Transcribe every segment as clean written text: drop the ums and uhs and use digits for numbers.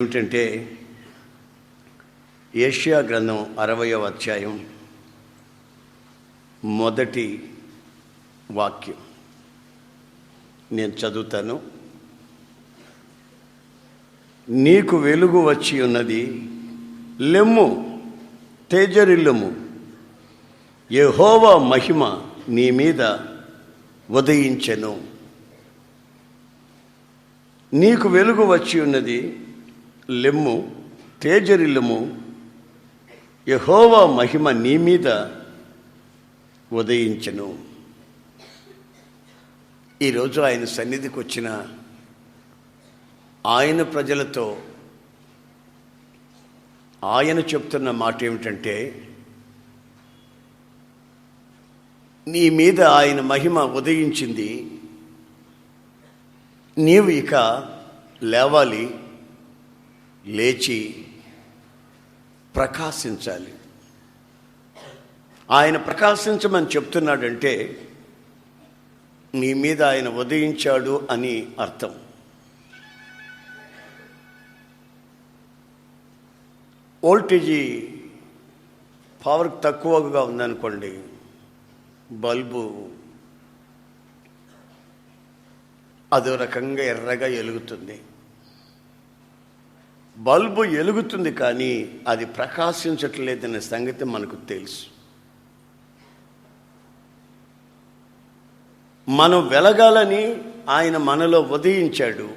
ఏమిటంటే యెషయా గ్రంథం 60వ అధ్యాయం మొదటి వాక్యం నేను చదువుతాను. నీకు వెలుగు వచ్చి ఉన్నది, లెమ్ము, తేజరిల్లుము, యెహోవా మహిమ నీ మీద ఉదయించెను. నీకు వెలుగు వచ్చి ఉన్నది, లెమ్ము, తేజరిల్లుము, యెహోవా మహిమ నీ మీద ఉదయించెను. ఈరోజు ఆయన సన్నిధికి వచ్చిన ఆయన ప్రజలతో ఆయన చెప్తున్న మాట ఏమిటంటే, నీ మీద ఆయన మహిమ ఉదయించింది, నీవు ఇక లేవాలి, లేచి ప్రకాశించాలి. ఆయన ప్రకాశించమని చెప్తున్నాడంటే నీ మీద ఆయన ఉదయించాడు అని అర్థం. వోల్టేజీ పవర్ తక్కువగా ఉందనుకోండి, బల్బు అదో రకంగా ఎర్రగా వెలుగుతుంది. బల్బు వెలుగుతుంది కానీ అది ప్రకాశించట్లేదనే సంగతి మనకు తెలుసు. మనం వెలగాలని ఆయన మనలో ఉదయించాడు.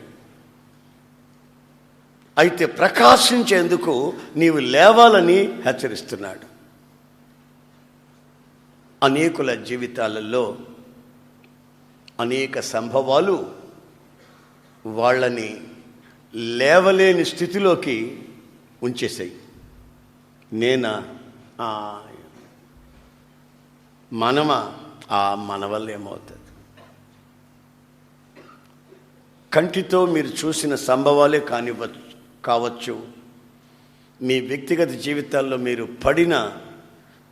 అయితే ప్రకాశించేందుకు నీవు లేవాలని హెచ్చరిస్తున్నాడు. అనేకుల జీవితాలలో అనేక సంభవాలు వాళ్ళని లేవలేని స్థితిలోకి ఉంచేసాయి. మన వల్ల ఏమవుతుంది? కంటితో మీరు చూసిన సంభవాలే కావచ్చు, మీ వ్యక్తిగత జీవితాల్లో మీరు పడిన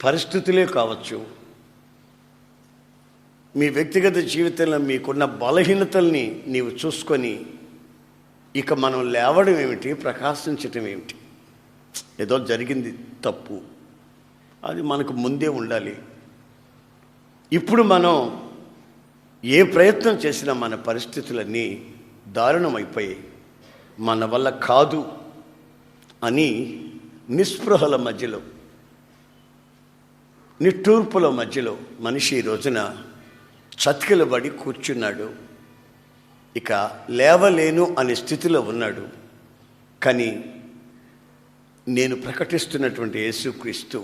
పరిస్థితులే కావచ్చు, మీ వ్యక్తిగత జీవితంలో మీకున్న బలహీనతల్ని నీవు చూసుకొని ఇక మనం లేవడం ఏమిటి, ప్రకాశించటం ఏమిటి? ఏదో జరిగింది తప్పు, అది మనకు ముందే ఉండాలి. ఇప్పుడు మనం ఏ ప్రయత్నం చేసినా మన పరిస్థితులన్నీ దారుణమైపోయాయి, మన వల్ల కాదు అని నిస్పృహల మధ్యలో, నిట్టూర్పుల మధ్యలో మనిషి ఈ రోజున చతికిలబడి కూర్చున్నాడు. ఇక లేవలేను అనే స్థితిలో ఉన్నాడు. కానీ నేను ప్రకటిస్తున్నటువంటి యేసుక్రీస్తు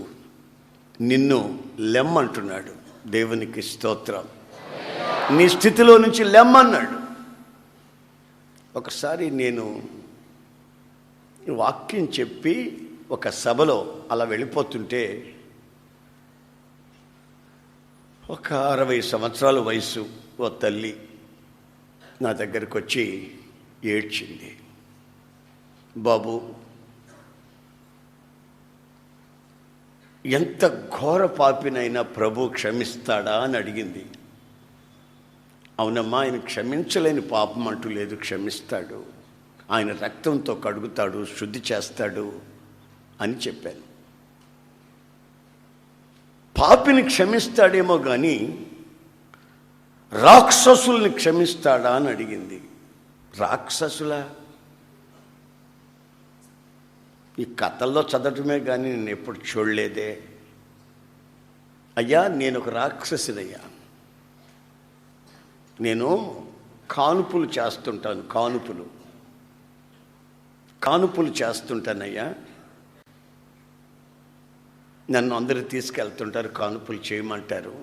నిన్ను లెమ్మంటున్నాడు. దేవునికి స్తోత్రం. నీ స్థితిలో నుంచి లెమ్మన్నాడు. ఒకసారి నేను వాక్యం చెప్పి ఒక సభలో అలా వెళ్ళిపోతుంటే ఒక 60 సంవత్సరాల వయసు ఓ తల్లి నా దగ్గరకు వచ్చి ఏడ్చింది. బాబు, ఎంత ఘోర పాపినైనా ప్రభు క్షమిస్తాడా అని అడిగింది. అవునమ్మా, ఆయన క్షమించలేని పాపం అంటూ లేదు, క్షమిస్తాడు, ఆయన రక్తంతో కడుగుతాడు, శుద్ధి చేస్తాడు అని చెప్పాను. పాపిని క్షమిస్తాడేమో కానీ రాక్షసుల్ని క్షమిస్తాడా అని అడిగింది. రాక్షసులా? ఈ కథల్లో చదవటమే కానీ నేను ఎప్పుడు చూడలేదే. అయ్యా, నేను ఒక రాక్షసుడయ్యా. నేను కానుపులు చేస్తుంటాను, కానుపులు చేస్తుంటానయ్యా. నన్ను అందరూ తీసుకెళ్తుంటారు, కానుపులు చేయమంటారు.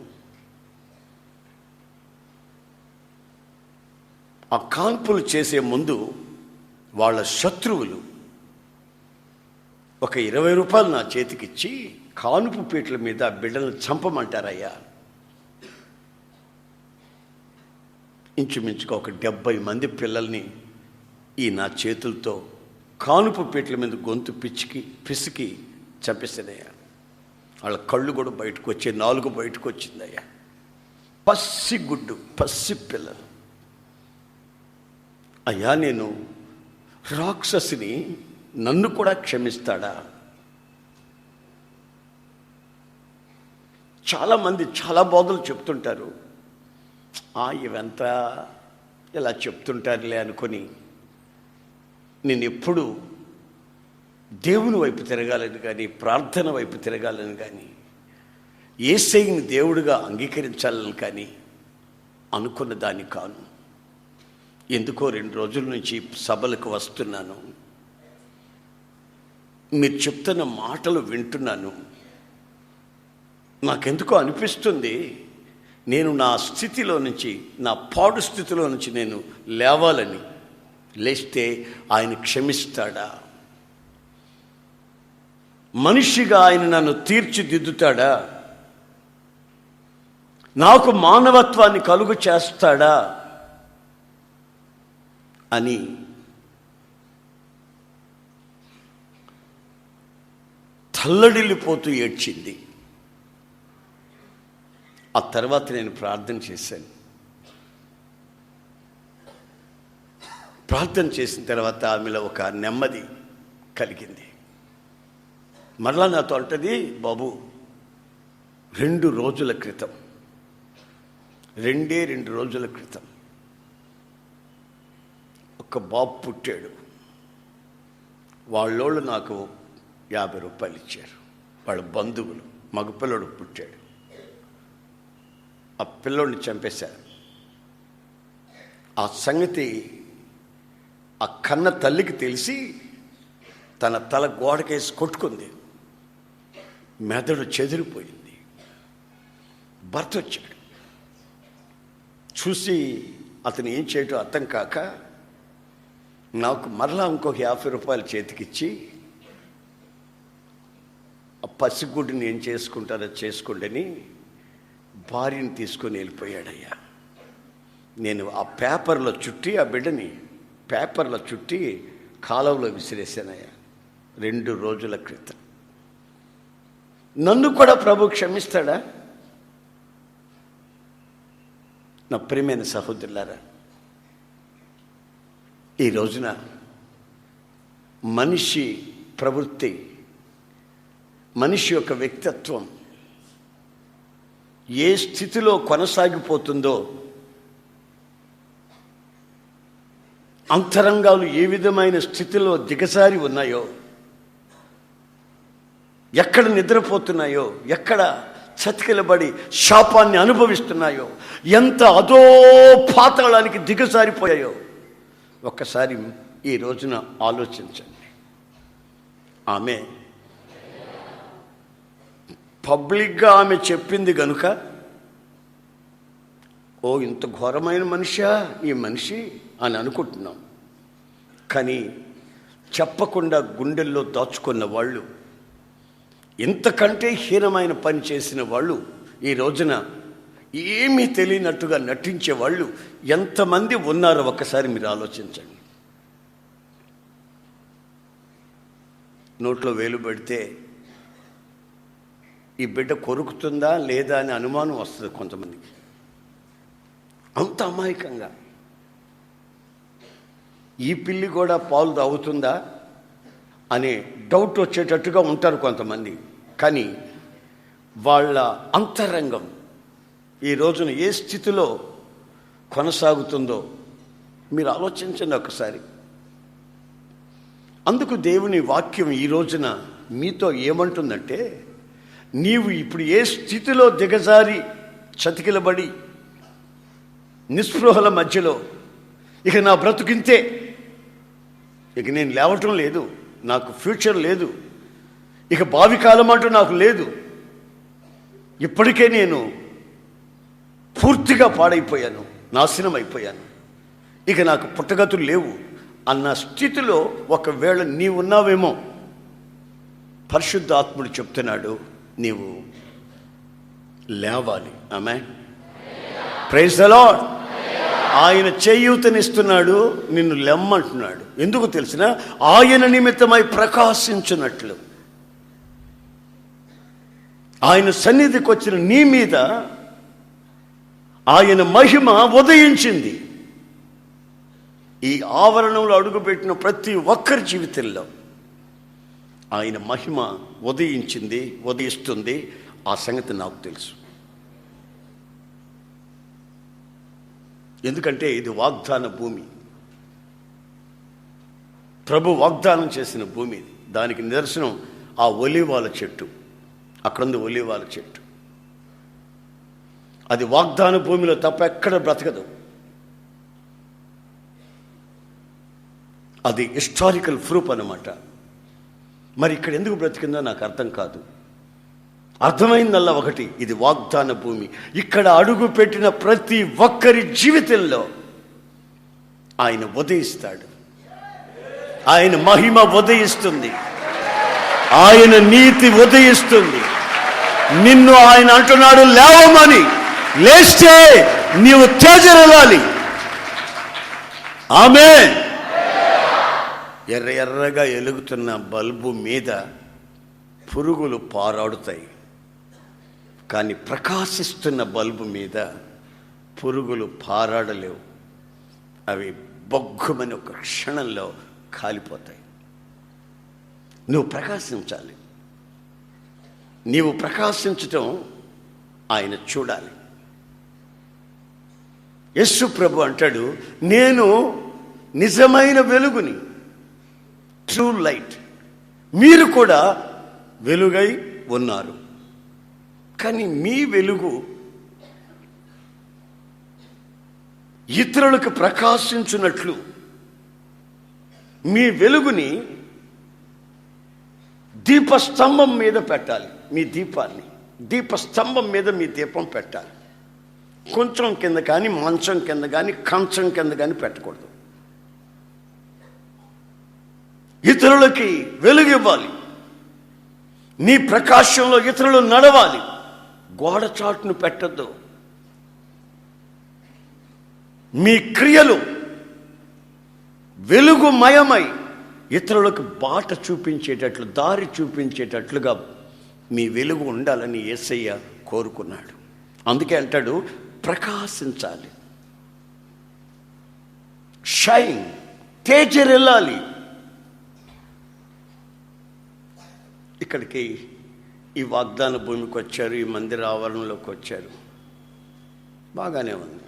ఆ కాన్పులు చేసే ముందు వాళ్ళ శత్రువులు ఒక 20 రూపాయలు నా చేతికిచ్చి కానుపు పీటల మీద బిడ్డలను చంపమంటారయ్యా. ఇంచుమించుగా ఒక 70 మంది పిల్లల్ని ఈ నా చేతులతో కానుపు పీటల మీద గొంతు పిసికి చంపేసేదయ్యా. వాళ్ళ కళ్ళు కూడా బయటకు వచ్చే, నాలుగు బయటకు వచ్చిందయ్యా. పసి పిల్లలు. అయ్యా, నేను రాక్షసిని, నన్ను కూడా క్షమిస్తాడా? చాలామంది చాలా బోధలు చెప్తుంటారు, ఇవంతా ఇలా చెప్తుంటారులే అనుకొని నేను ఎప్పుడు దేవుని వైపు తిరగాలని కానీ, ప్రార్థన వైపు తిరగాలని కానీ, యేసయ్యని దేవుడిగా అంగీకరించాలని కానీ అనుకున్న దాన్ని కాను. ఎందుకో 2 రోజుల నుంచి సభలకు వస్తున్నాను, మీరు చెప్తున్న మాటలు వింటున్నాను. నాకెందుకో అనిపిస్తుంది, నేను నా స్థితిలో నుంచి, నా పాడు స్థితిలో నుంచి నేను లేవాలని. లేస్తే ఆయన క్షమిస్తాడా? మనిషిగా ఆయన నన్ను తీర్చిదిద్దుతాడా? నాకు మానవత్వాన్ని కలుగు చేస్తాడా అని తల్లడిల్లిపోతూ ఏడ్చింది. ఆ తర్వాత నేను ప్రార్థన చేశాను. ప్రార్థన చేసిన తర్వాత ఆమెలో ఒక నెమ్మది కలిగింది. మరలా నాతో అంటది, బాబు 2 రోజుల క్రితం, 2 రోజుల క్రితం ఒక బాబు పుట్టాడు. వాళ్ళోళ్ళు నాకు 50 రూపాయలు ఇచ్చారు. వాళ్ళ బంధువులు, మగపిల్లడు పుట్టాడు. ఆ పిల్లోడిని చంపేశారు. ఆ సంగతి ఆ కన్న తల్లికి తెలిసి తన తల గోడకేసి కొట్టుకుంది. మెదడు చెదిరిపోయింది. భర్త వచ్చాడు. చూసి అతను ఏం చేయటం అర్థం కాక నాకు మరలా ఇంకొక 50 రూపాయలు చేతికిచ్చి, ఆ పసిగుడ్డిని ఏం చేసుకుంటారో చేసుకోండి భార్యని తీసుకొని వెళ్ళిపోయాడయ్యా. నేను ఆ పేపర్లో చుట్టి, ఆ బిడ్డని పేపర్లో చుట్టి కాలువలో విసిరేసానయ్యా 2 రోజుల క్రితం. నన్ను కూడా ప్రభు క్షమిస్తాడా? నా ప్రియమైన సహోదరులారా, ఈ రోజున మనిషి ప్రవృత్తి, మనిషి యొక్క వ్యక్తిత్వం ఏ స్థితిలో కొనసాగిపోతుందో, అంతరంగాలు ఏ విధమైన స్థితిలో దిగజారి ఉన్నాయో, ఎక్కడ నిద్రపోతున్నాయో, ఎక్కడ చతికిలబడి శాపాన్ని అనుభవిస్తున్నాయో, ఎంత అదో పాతాళానికి దిగజారిపోయాయో ఒక్కసారి ఈ రోజున ఆలోచించండి. ఆమె పబ్లిక్గా ఆమె చెప్పింది గనుక, ఇంత ఘోరమైన మనిషా ఈ మనిషి అని అనుకుంటున్నాం. కానీ చెప్పకుండా గుండెల్లో దాచుకున్న వాళ్ళు, ఇంతకంటే హీనమైన పని చేసిన వాళ్ళు, ఈ రోజున ఏమీ తెలియనట్టుగా నటించే వాళ్ళు ఎంతమంది ఉన్నారో ఒక్కసారి మీరు ఆలోచించండి. నోట్లో వేలు పెడితే ఈ బిడ్డ కొరుకుతుందా లేదా అని అనుమానం వస్తుంది కొంతమందికి. అంత అమాయకంగా ఈ పిల్లి కూడా పాలు తాగుతుందా అనే డౌట్ వచ్చేటట్టుగా ఉంటారు కొంతమంది. కానీ వాళ్ళ అంతరంగం ఈ రోజున ఏ స్థితిలో కొనసాగుతుందో మీరు ఆలోచించండి ఒకసారి. అందుకు దేవుని వాక్యం ఈ రోజున మీతో ఏమంటుందంటే, నీవు ఇప్పుడు ఏ స్థితిలో దిగజారి చతికిలబడి నిస్పృహల మధ్యలో, ఇక నా బ్రతుకింతే, ఇక నేను లేవటం లేదు, నాకు ఫ్యూచర్ లేదు, ఇక భావి కాలం అంటూ నాకు లేదు, ఇప్పటికే నేను పూర్తిగా పాడైపోయాను, నాశనం అయిపోయాను, ఇక నాకు పుట్టగతులు లేవు అన్న స్థితిలో ఒకవేళ నీవున్నావేమో, పరిశుద్ధాత్ముడు చెప్తున్నాడు, నీవు లేవాలి. ఆమేన్. Praise the lord. ఆయన చేయూతనిస్తున్నాడు, నిన్ను లెమ్మంటున్నాడు. ఎందుకు తెలిసిన, ఆయన నిమిత్తమై ప్రకాశించున్నట్లు. ఆయన సన్నిధికి వచ్చిన నీ మీద ఆయన మహిమ ఉదయించింది. ఈ ఆవరణంలో అడుగుపెట్టిన ప్రతి ఒక్కరి జీవితంలో ఆయన మహిమ ఉదయిస్తుంది. ఆ సంగతి నాకు తెలుసు. ఎందుకంటే ఇది వాగ్దాన భూమి. ప్రభు వాగ్దానం చేసిన భూమి ఇది. దానికి నిదర్శనం ఆ ఒలీవాల చెట్టు. అక్కడుంది ఒలీవాల చెట్టు. అది వాగ్దాన భూమిలో తప్ప ఎక్కడ బ్రతకదు. అది హిస్టారికల్ ప్రూఫ్ అన్నమాట. మరి ఇక్కడ ఎందుకు బ్రతికిందో నాకు అర్థం కాదు. అర్థమైందల్లా ఒకటి, ఇది వాగ్దాన భూమి. ఇక్కడ అడుగు పెట్టిన ప్రతి ఒక్కరి జీవితంలో ఆయన ఉదయిస్తాడు. ఆయన మహిమ ఉదయిస్తుంది. ఆయన నీతి ఉదయిస్తుంది. నిన్ను ఆయన అంటున్నాడు, లేవమని. లేస్తే నీవు తేజరిల్లాలి. ఆమేన్. ఎర్రగా ఎలుగుతున్న బల్బు మీద పురుగులు పారాడుతాయి, కానీ ప్రకాశిస్తున్న బల్బు మీద పురుగులు పారాడలేవు. అవి బొగ్గుమని ఒక క్షణంలో కాలిపోతాయి. నువ్వు ప్రకాశించాలి. నీవు ప్రకాశించటం ఆయన చూడాలి. యేసు ప్రభు అంటాడు, నేను నిజమైన వెలుగుని, ట్రూ లైట్. మీరు కూడా వెలుగై ఉన్నారు. కానీ మీ వెలుగు ఇతరులకు ప్రకాశించున్నట్లు మీ వెలుగుని దీపస్తంభం మీద పెట్టాలి. మీ దీపాన్ని దీపస్తంభం మీద మీ దీపం పెట్టాలి. కొంచెం కింద కానీ, మంచం కింద కానీ, కంచం కింద కానీ పెట్టకూడదు. ఇతరులకి వెలుగు ఇవ్వాలి. నీ ప్రకాశంలో ఇతరులు నడవాలి. గోడ చాటును పెట్టద్దు. మీ క్రియలు వెలుగుమయమై ఇతరులకు బాట చూపించేటట్లు, దారి చూపించేటట్లుగా మీ వెలుగు ఉండాలని యేసయ్య కోరుకున్నాడు. అందుకే అంటాడు, ప్రకాశించాలి. షైన్, తేజరిల్లాలి. ఇక్కడికి ఈ వాగ్దాన భూమికి వచ్చారు, ఈ మందిర ఆవరణలోకి వచ్చారు, బాగానే ఉంది.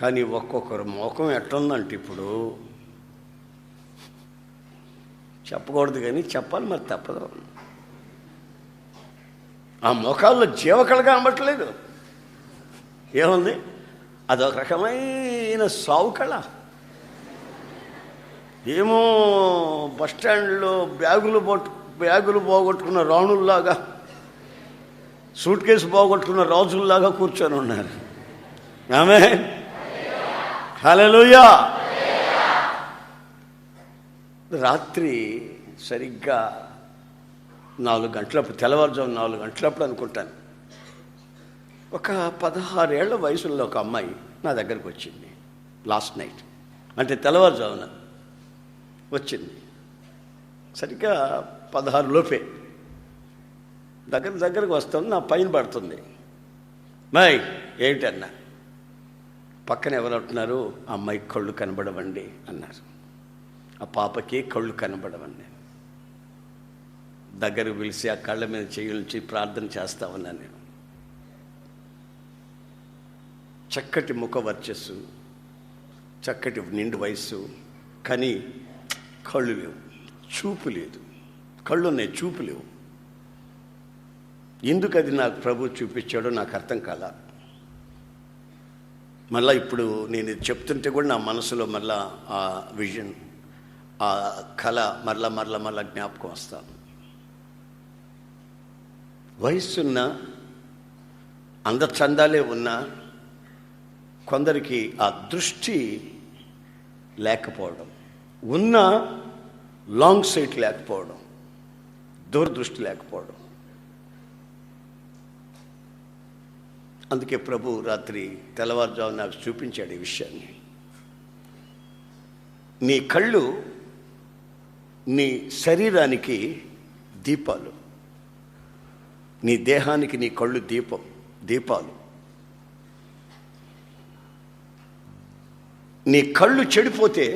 కానీ ఒక్కొక్కరు ముఖం ఎట్లుందంటే, ఇప్పుడు చెప్పకూడదు కానీ చెప్పాలి, మరి తప్పదు. ఆ ముఖాల్లో జీవకళగా అమ్మట్లేదు. ఏముంది? అదొక రకమైన సావుకళ. ఏమో బస్టాండ్లో బ్యాగులు పోగొట్టుకున్న రాణుల్లాగా, సూట్ కేసు పోగొట్టుకున్న రాజుల్లాగా కూర్చొని ఉన్నారు. ఆమేన్, హల్లెలూయా. రాత్రి సరిగ్గా 4 గంటలప్పుడు, తెల్లవారుజాము 4 గంటలప్పుడు అనుకుంటాను, ఒక 16 ఏళ్ల వయసులో ఒక అమ్మాయి నా దగ్గరికి వచ్చింది. లాస్ట్ నైట్ అంటే తెల్లవారుజామున వచ్చింది. సరిగ్గా 16 లోపే దగ్గరకు వస్తుంది. నా పైన పడుతుంది. మై ఏమిటన్నా? పక్కన ఎవరు అంటున్నారు? ఆ అమ్మాయికి కళ్ళు కనబడవండి అన్నారు. ఆ పాపకి కళ్ళు కనబడవండి. దగ్గరకు పిలిచి ఆ కళ్ళ మీద చేయించి ప్రార్థన చేస్తా ఉన్నాను నేను. చక్కటి ముఖ వర్చస్సు, చక్కటి నిండు వయస్సు, కానీ కళ్ళు లేవు, చూపు లేదు. కళ్ళు ఉన్నాయి, చూపు లేవు. ఎందుకు అది నాకు ప్రభు చూపించాడో నాకు అర్థం కాల. మళ్ళీ ఇప్పుడు నేను చెప్తుంటే కూడా నా మనసులో మళ్ళా ఆ విజన్, ఆ కళ మరలా జ్ఞాపకం వస్తాను. వయస్సున్న అందచందాలే ఉన్నా కొందరికి ఆ దృష్టి లేకపోవడం, ఉన్న లాంగ్ సైట్ లేకపోవడం, దూరదృష్టి లేకపోవడం. అందుకే ప్రభు రాత్రి తెల్లవారుజాము నాకు చూపించాడు ఈ విషయాన్ని. నీ కళ్ళు నీ శరీరానికి దీపాలు, నీ దేహానికి నీ కళ్ళు దీపాలు. నీ కళ్ళు చెడిపోతే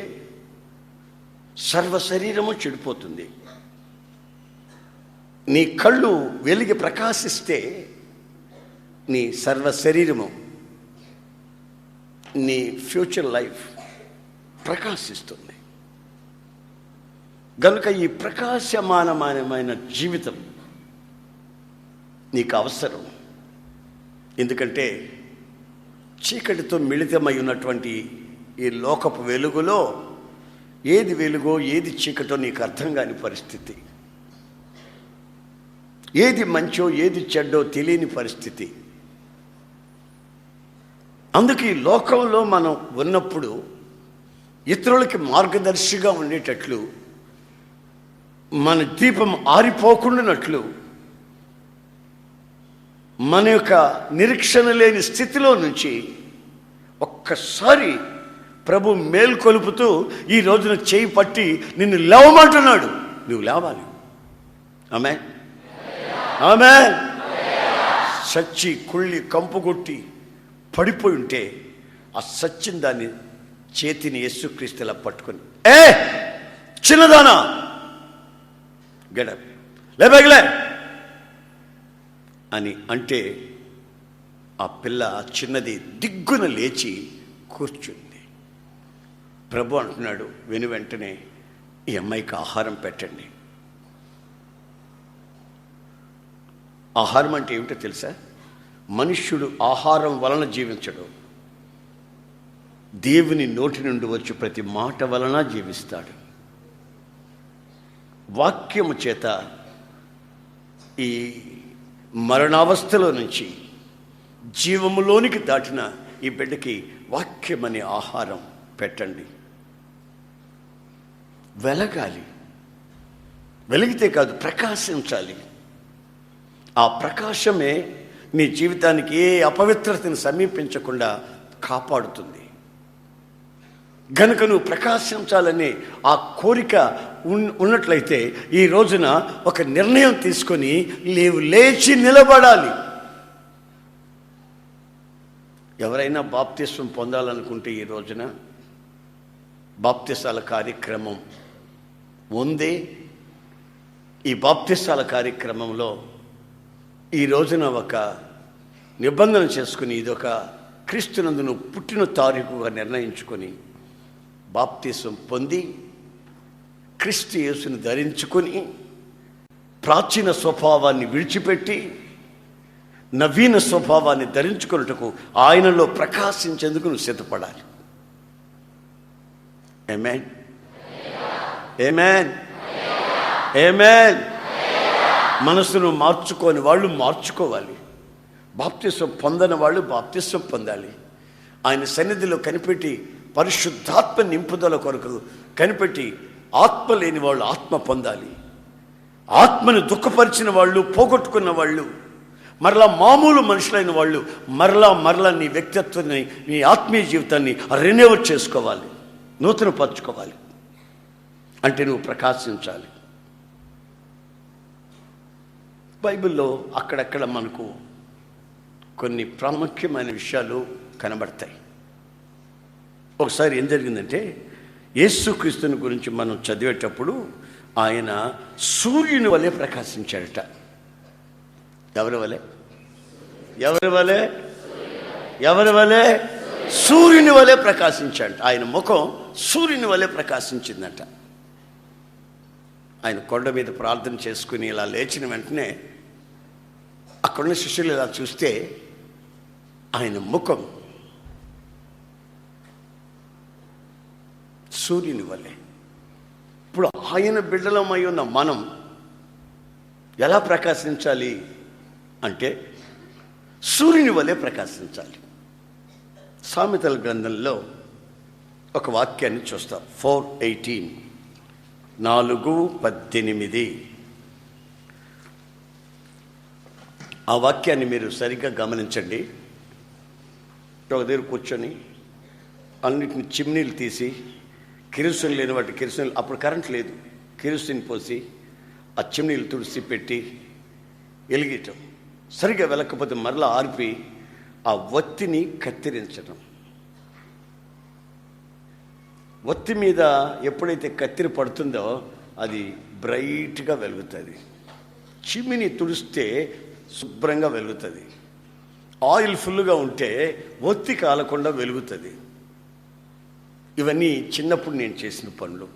సర్వ శరీరము చెడిపోతుంది. నీ కళ్ళు వెలిగి ప్రకాశిస్తే నీ సర్వ శరీరము, నీ ఫ్యూచర్ లైఫ్ ప్రకాశిస్తుంది. గనుక ఈ ప్రకాశమానమైన జీవితం నీకు అవసరం. ఎందుకంటే చీకటితో మిళితమై ఉన్నటువంటి ఈ లోకపు వెలుగులో ఏది వెలుగో ఏది చీకటో నీకు అర్థం కాని పరిస్థితి, ఏది మంచో ఏది చెడ్డో తెలియని పరిస్థితి. అందుకే ఈ లోకంలో మనం ఉన్నప్పుడు ఇతరులకి మార్గదర్శిగా ఉండేటట్లు, మన దీపం ఆరిపోకుండానట్లు, మన యొక్క నిరీక్షణ లేని స్థితిలో నుంచి ఒక్కసారి ప్రభు మేల్కొలుపుతూ ఈ రోజున చేయి పట్టి నిన్ను లేవమంటున్నాడు. నువ్వు లేవాలి. ఆమె ఆమె సచ్చి కుళ్ళి కంపుగొట్టి పడిపోయి ఉంటే ఆ సచ్చిన దాన్ని చేతిని యేసుక్రీస్తులా పట్టుకొని, ఏ చిన్నదానా గెడప్ లేబగలే అని అంటే ఆ పిల్ల చిన్నది దిగ్గున లేచి కూర్చుంది. ప్రభు అంటున్నాడు వెను వెంటనే, ఈ అమ్మాయికి ఆహారం పెట్టండి. ఆహారం అంటే ఏమిటో తెలుసా? మనుష్యుడు ఆహారం వలన జీవించడు, దేవుని నోటి నుండి వచ్చి ప్రతి మాట వలన జీవిస్తాడు. వాక్యము చేత ఈ మరణావస్థలో నుంచి జీవములోనికి దాటిన ఈ బిడ్డకి వాక్యమనే ఆహారం పెట్టండి. వెలగాలి, వెలిగితే కాదు ప్రకాశించాలి. ఆ ప్రకాశమే నీ జీవితానికి ఏ అపవిత్రతను సమీపించకుండా కాపాడుతుంది. గనుక నువ్వు ప్రకాశించాలనే ఆ కోరిక ఉన్నట్లయితే ఈ రోజున ఒక నిర్ణయం తీసుకొని లేచి నిలబడాలి. ఎవరైనా బాప్తిస్వం పొందాలనుకుంటే ఈ రోజున బాప్తిసాల కార్యక్రమం ఉంది. ఈ బాప్తిసాల కార్యక్రమంలో ఈ రోజున ఒక నిబంధన చేసుకుని, ఇదొక క్రీస్తునందు నువ్వు పుట్టిన తారీఖుగా నిర్ణయించుకొని బాప్తిసం పొంది క్రీస్తు యేసుని ధరించుకొని ప్రాచీన స్వభావాన్ని విడిచిపెట్టి నవీన స్వభావాన్ని ధరించుకున్నట్టుకు ఆయనలో ప్రకాశించేందుకు నువ్వు సిద్ధపడాలి. ఆమేన్, ఆమేన్, ఆమేన్. మనసును మార్చుకోని వాళ్ళు మార్చుకోవాలి. బాప్తిసం పొందని వాళ్ళు బాప్తిసం పొందాలి. ఆయన సన్నిధిలో కనిపెట్టి పరిశుద్ధాత్మ నింపుదల కొరకు కనిపెట్టి ఆత్మ లేని వాళ్ళు ఆత్మ పొందాలి. ఆత్మను దుఃఖపరిచిన వాళ్ళు, పోగొట్టుకున్న వాళ్ళు, మరలా మామూలు మనుషులైన వాళ్ళు మరలా నీ వ్యక్తిత్వాన్ని, నీ ఆత్మీయ జీవితాన్ని రెన్యూవర్ చేసుకోవాలి, నూతన పరచుకోవాలి. అంటే నువ్వు ప్రకాశించాలి. బైబిల్లో అక్కడక్కడ మనకు కొన్ని ప్రాముఖ్యమైన విషయాలు కనబడతాయి. ఒకసారి ఏం జరిగిందంటే, యేసుక్రీస్తుని గురించి మనం చదివేటప్పుడు ఆయన సూర్యుని వలె ప్రకాశించాడట. ఎవరి వలె? ఎవరి వలె? ఎవరి వలె? సూర్యుని వలె ప్రకాశించాడు. ఆయన ముఖం సూర్యుని వలె ప్రకాశించిందట. ఆయన కొండ మీద ప్రార్థన చేసుకుని ఇలా లేచిన వెంటనే అక్కడున్న శిష్యులు ఇలా చూస్తే ఆయన ముఖం సూర్యుని వలె. ఇప్పుడు ఆయన బిడ్డలమై ఉన్న మనం ఎలా ప్రకాశించాలి అంటే సూర్యుని వలె ప్రకాశించాలి. సామెతల గ్రంథంలో ఒక వాక్యాన్ని చూస్తాం. 4:18, 4:18. ఆ వాక్యాన్ని మీరు సరిగ్గా గమనించండి. ఒక దగ్గర కూర్చొని అన్నిటిని చిమ్నీలు తీసి, కిరోసిన్ లేని వాటి కిరోసిన్, అప్పుడు కరెంట్ లేదు, కిరోసిన్ పోసి ఆ చిమ్నీలు తుడిసి పెట్టి వెలిగించడం, సరిగ్గా వెళ్ళకపోతే మరలా ఆర్పి ఆ ఒత్తిని కత్తిరించడం. ఒత్తి మీద ఎప్పుడైతే కత్తిరి పడుతుందో అది బ్రైట్గా వెలుగుతుంది. చిమ్మిని తుడిస్తే శుభ్రంగా వెలుగుతుంది. ఆయిల్ ఫుల్గా ఉంటే ఒత్తి కాలకుండా వెలుగుతుంది. ఇవన్నీ చిన్నప్పుడు నేను చేసిన పనులు.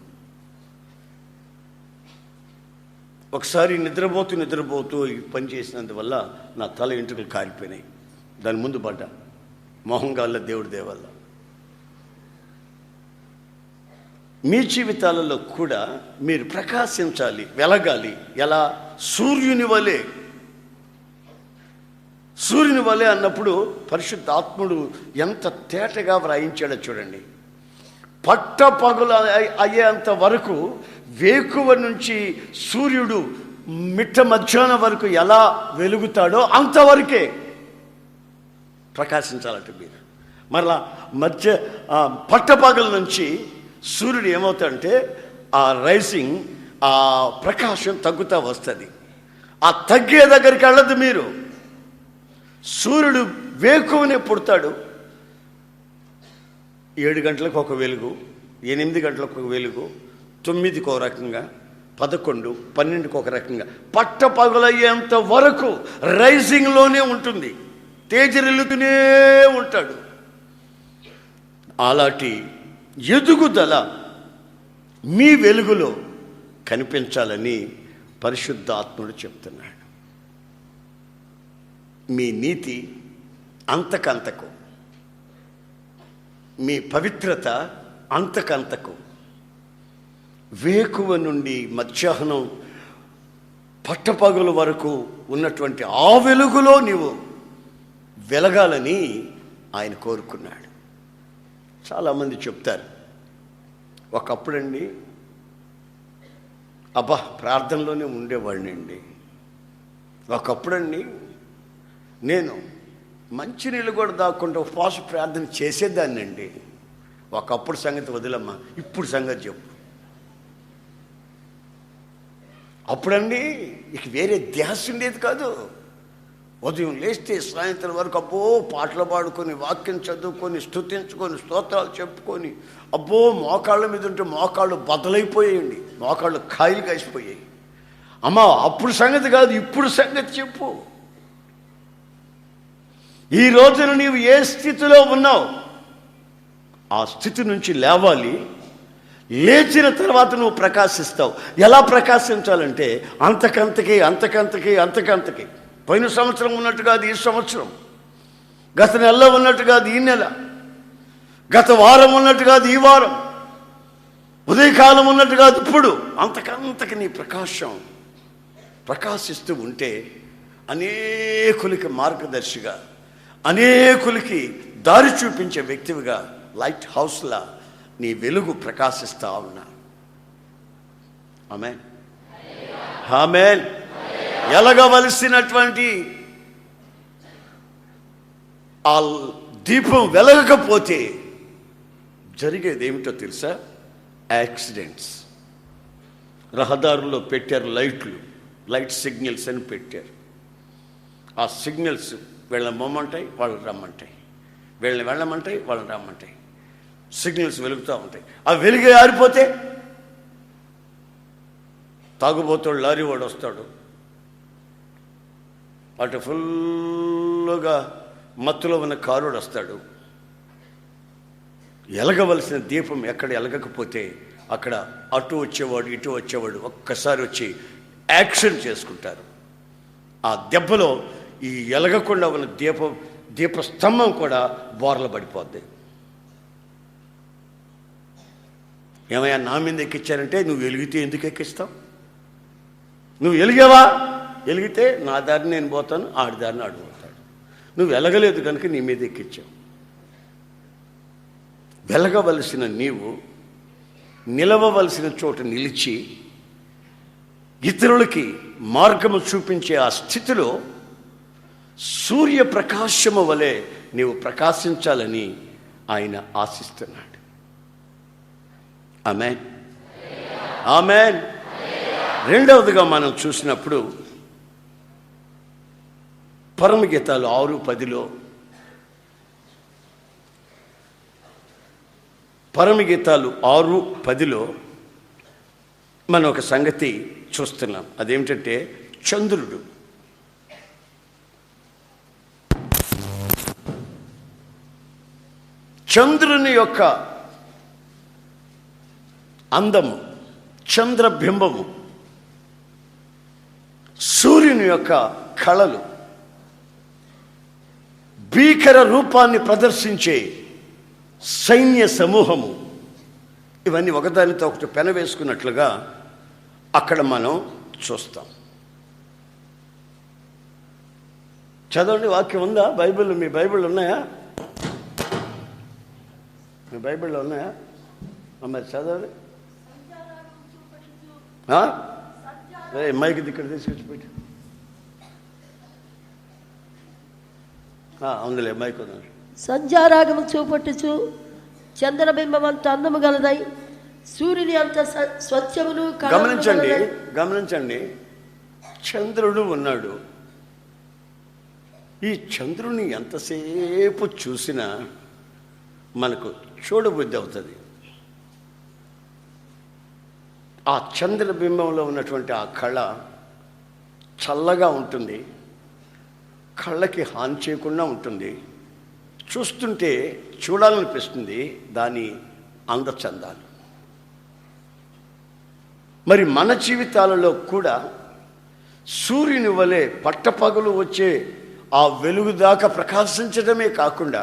ఒకసారి నిద్రపోతూ ఈ పని చేసినందువల్ల నా తల వెంట్రుకలు కారిపోయినాయి. దాని ముందు పడ్డా, మొహంగాళ్ళ దేవుడి దేవల్ల. మీ జీవితాలలో కూడా మీరు ప్రకాశించాలి, వెలగాలి. ఎలా? సూర్యుని వలె అన్నప్పుడు పరిశుద్ధాత్ముడు ఎంత తేటగా వ్రాయించాడో చూడండి. పట్టపగలు అయ్యేంత వరకు, వేకువ నుంచి సూర్యుడు మిట్ట మధ్యాహ్నం వరకు ఎలా వెలుగుతాడో అంతవరకే ప్రకాశించాలంటే మీరు. మరలా పట్టపగల నుంచి సూర్యుడు ఏమవుతాడంటే ఆ రైజింగ్, ఆ ప్రకాశం తగ్గుతూ వస్తుంది. ఆ తగ్గే దగ్గరికి వెళ్ళదు మీరు. సూర్యుడు వేకువనే పుడతాడు. 7 గంటలకు ఒక వెలుగు, 8 గంటలకు ఒక వెలుగు, 9కి ఒక రకంగా, 11, 12కి ఒక రకంగా, పట్టపగలయ్యేంత వరకు రైజింగ్లోనే ఉంటుంది, తేజరిల్లుతూనే ఉంటాడు. అలాంటి ఎదుగుదల మీ వెలుగులో కనిపించాలని పరిశుద్ధాత్ముడు చెప్తున్నాడు. మీ నీతి అంతకంతకు, మీ పవిత్రత అంతకంతకు, వేకువ నుండి మధ్యాహ్నం పట్టపగలు వరకు ఉన్నటువంటి ఆ వెలుగులో నీవు వెలగాలని ఆయన కోరుకున్నాడు. చాలామంది చెప్తారు, ఒకప్పుడండి ప్రార్థనలోనే ఉండేవాడినండి, ఒకప్పుడండి నేను మంచినీళ్ళు కూడా దాక్కుంటూ ఉపవాస ప్రార్థన చేసేదాన్నండి. ఒకప్పుడు సంగతి వదిలమ్మా, ఇప్పుడు సంగతి చెప్పు. అప్పుడండి ఇక వేరే ధ్యాస ఉండేది కాదు. ఉదయం లేస్తే సాయంత్రం వరకు పాటలు పాడుకొని, వాక్యం చదువుకొని, స్తుతించుకొని, స్తోత్రాలు చెప్పుకొని, మోకాళ్ళ మీద ఉంటే మోకాళ్ళు బదలైపోయాయండి, మోకాళ్ళు కాయలు కాసిపోయాయి. అమ్మా అప్పుడు సంగతి కాదు, ఇప్పుడు సంగతి చెప్పు. ఈ రోజున నీవు ఏ స్థితిలో ఉన్నావు ఆ స్థితి నుంచి లేవాలి. లేచిన తర్వాత నువ్వు ప్రకాశిస్తావు. ఎలా ప్రకాశించాలంటే అంతకంతకి. పోయిన సంవత్సరం ఉన్నట్టు కాదు ఈ సంవత్సరం, గత నెలలో ఉన్నట్టు కాదు ఈ నెల, గత వారం ఉన్నట్టు కాదు ఈ వారం, ఉదయకాలం ఉన్నట్టు కాదు ఇప్పుడు. అంతకంతకి నీ ప్రకాశిస్తూ ఉంటే అనేకులకి మార్గదర్శిగా, అనేకులకి దారి చూపించే వ్యక్తివిగా, లైట్ హౌస్లా నీ వెలుగు ప్రకాశిస్తా ఉన్నా. ఆమేన్, ఆమేన్. ఎలగవలసినటువంటి ఆ దీపం వెలగకపోతే జరిగేది ఏమిటో తెలుసా? యాక్సిడెంట్స్. రహదారుల్లో పెట్టారు లైట్ సిగ్నల్స్ అని పెట్టారు. ఆ సిగ్నల్స్ వీళ్ళని పొమ్మంటాయి, వాళ్ళని రమ్మంటాయి, వీళ్ళని వెళ్ళమంటాయి, వాళ్ళని రమ్మంటాయి. సిగ్నల్స్ వెలుగుతూ ఉంటాయి. ఆ వెలుగే ఆరిపోతే తాగుబోతాడు, లారీ వాడు వస్తాడు, అటు ఫుల్గా మత్తులో ఉన్న కారుడు వస్తాడు. ఎలగవలసిన దీపం ఎక్కడ ఎలగకపోతే అక్కడ అటు వచ్చేవాడు ఇటు వచ్చేవాడు ఒక్కసారి వచ్చి యాక్షన్ చేసుకుంటారు. ఆ దెబ్బలో ఈ ఎలగకుండా ఉన్న దీపస్తంభం కూడా బోర్ల పడిపోద్ది. ఏమయ్యా నా మీద ఎక్కించారంటే, నువ్వు వెలిగితే ఎందుకు ఎక్కిస్తావు? నువ్వు వెలిగావా? వెలిగితే నా దారిని నేను పోతాను, ఆడి దారిని ఆడు పోతాడు. నువ్వు వెలగలేదు కనుక నీ మీద ఎక్కించావు. వెలగవలసిన నీవు నిలవవలసిన చోట నిలిచి ఇతరులకి మార్గము చూపించే ఆ స్థితిలో సూర్యప్రకాశము వలె నీవు ప్రకాశించాలని ఆయన ఆశిస్తున్నాడు. ఆమేన్, ఆమేన్. రెండవదిగా మనం చూసినప్పుడు పరమగీతాలు 6:10లో పరమగీతాలు 6:10లో మనం ఒక సంగతి చూస్తున్నాం. అదేమిటంటే, చంద్రుడు. చంద్రుని యొక్క అందము, చంద్రబింబము, సూర్యుని యొక్క కళలు, భీకర రూపాన్ని ప్రదర్శించే సైన్య సమూహము, ఇవన్నీ ఒకదానితో ఒకటి పెనవేసుకున్నట్లుగా అక్కడ మనం చూస్తాం. చదవండి, వాక్యం ఉందా బైబిల్? మీ బైబిల్ ఉన్నాయా? మీ బైబిల్లో ఉన్నాయా? మరి చదవండి. మైకి ఇక్కడ తీసుకొచ్చి పెట్టి అందులే మైక్ ఉందండి. సంధ్యారాగము చూపట్టుచు చంద్రబింబం అంత అందము గలదై సూర్యుని అంత స్వచ్ఛమును. గమనించండి, చంద్రుడు ఉన్నాడు. ఈ చంద్రుని ఎంతసేపు చూసినా మనకు చూడబుద్ధి అవుతుంది. ఆ చంద్రబింబంలో ఉన్నటువంటి ఆ కళ చల్లగా ఉంటుంది, కళ్ళకి హాని చేయకుండా ఉంటుంది, చూస్తుంటే చూడాలనిపిస్తుంది దాని అందచందాలు. మరి మన జీవితాలలో కూడా సూర్యుని వలె పట్టపగలు వచ్చే ఆ వెలుగు దాకా ప్రకాశించడమే కాకుండా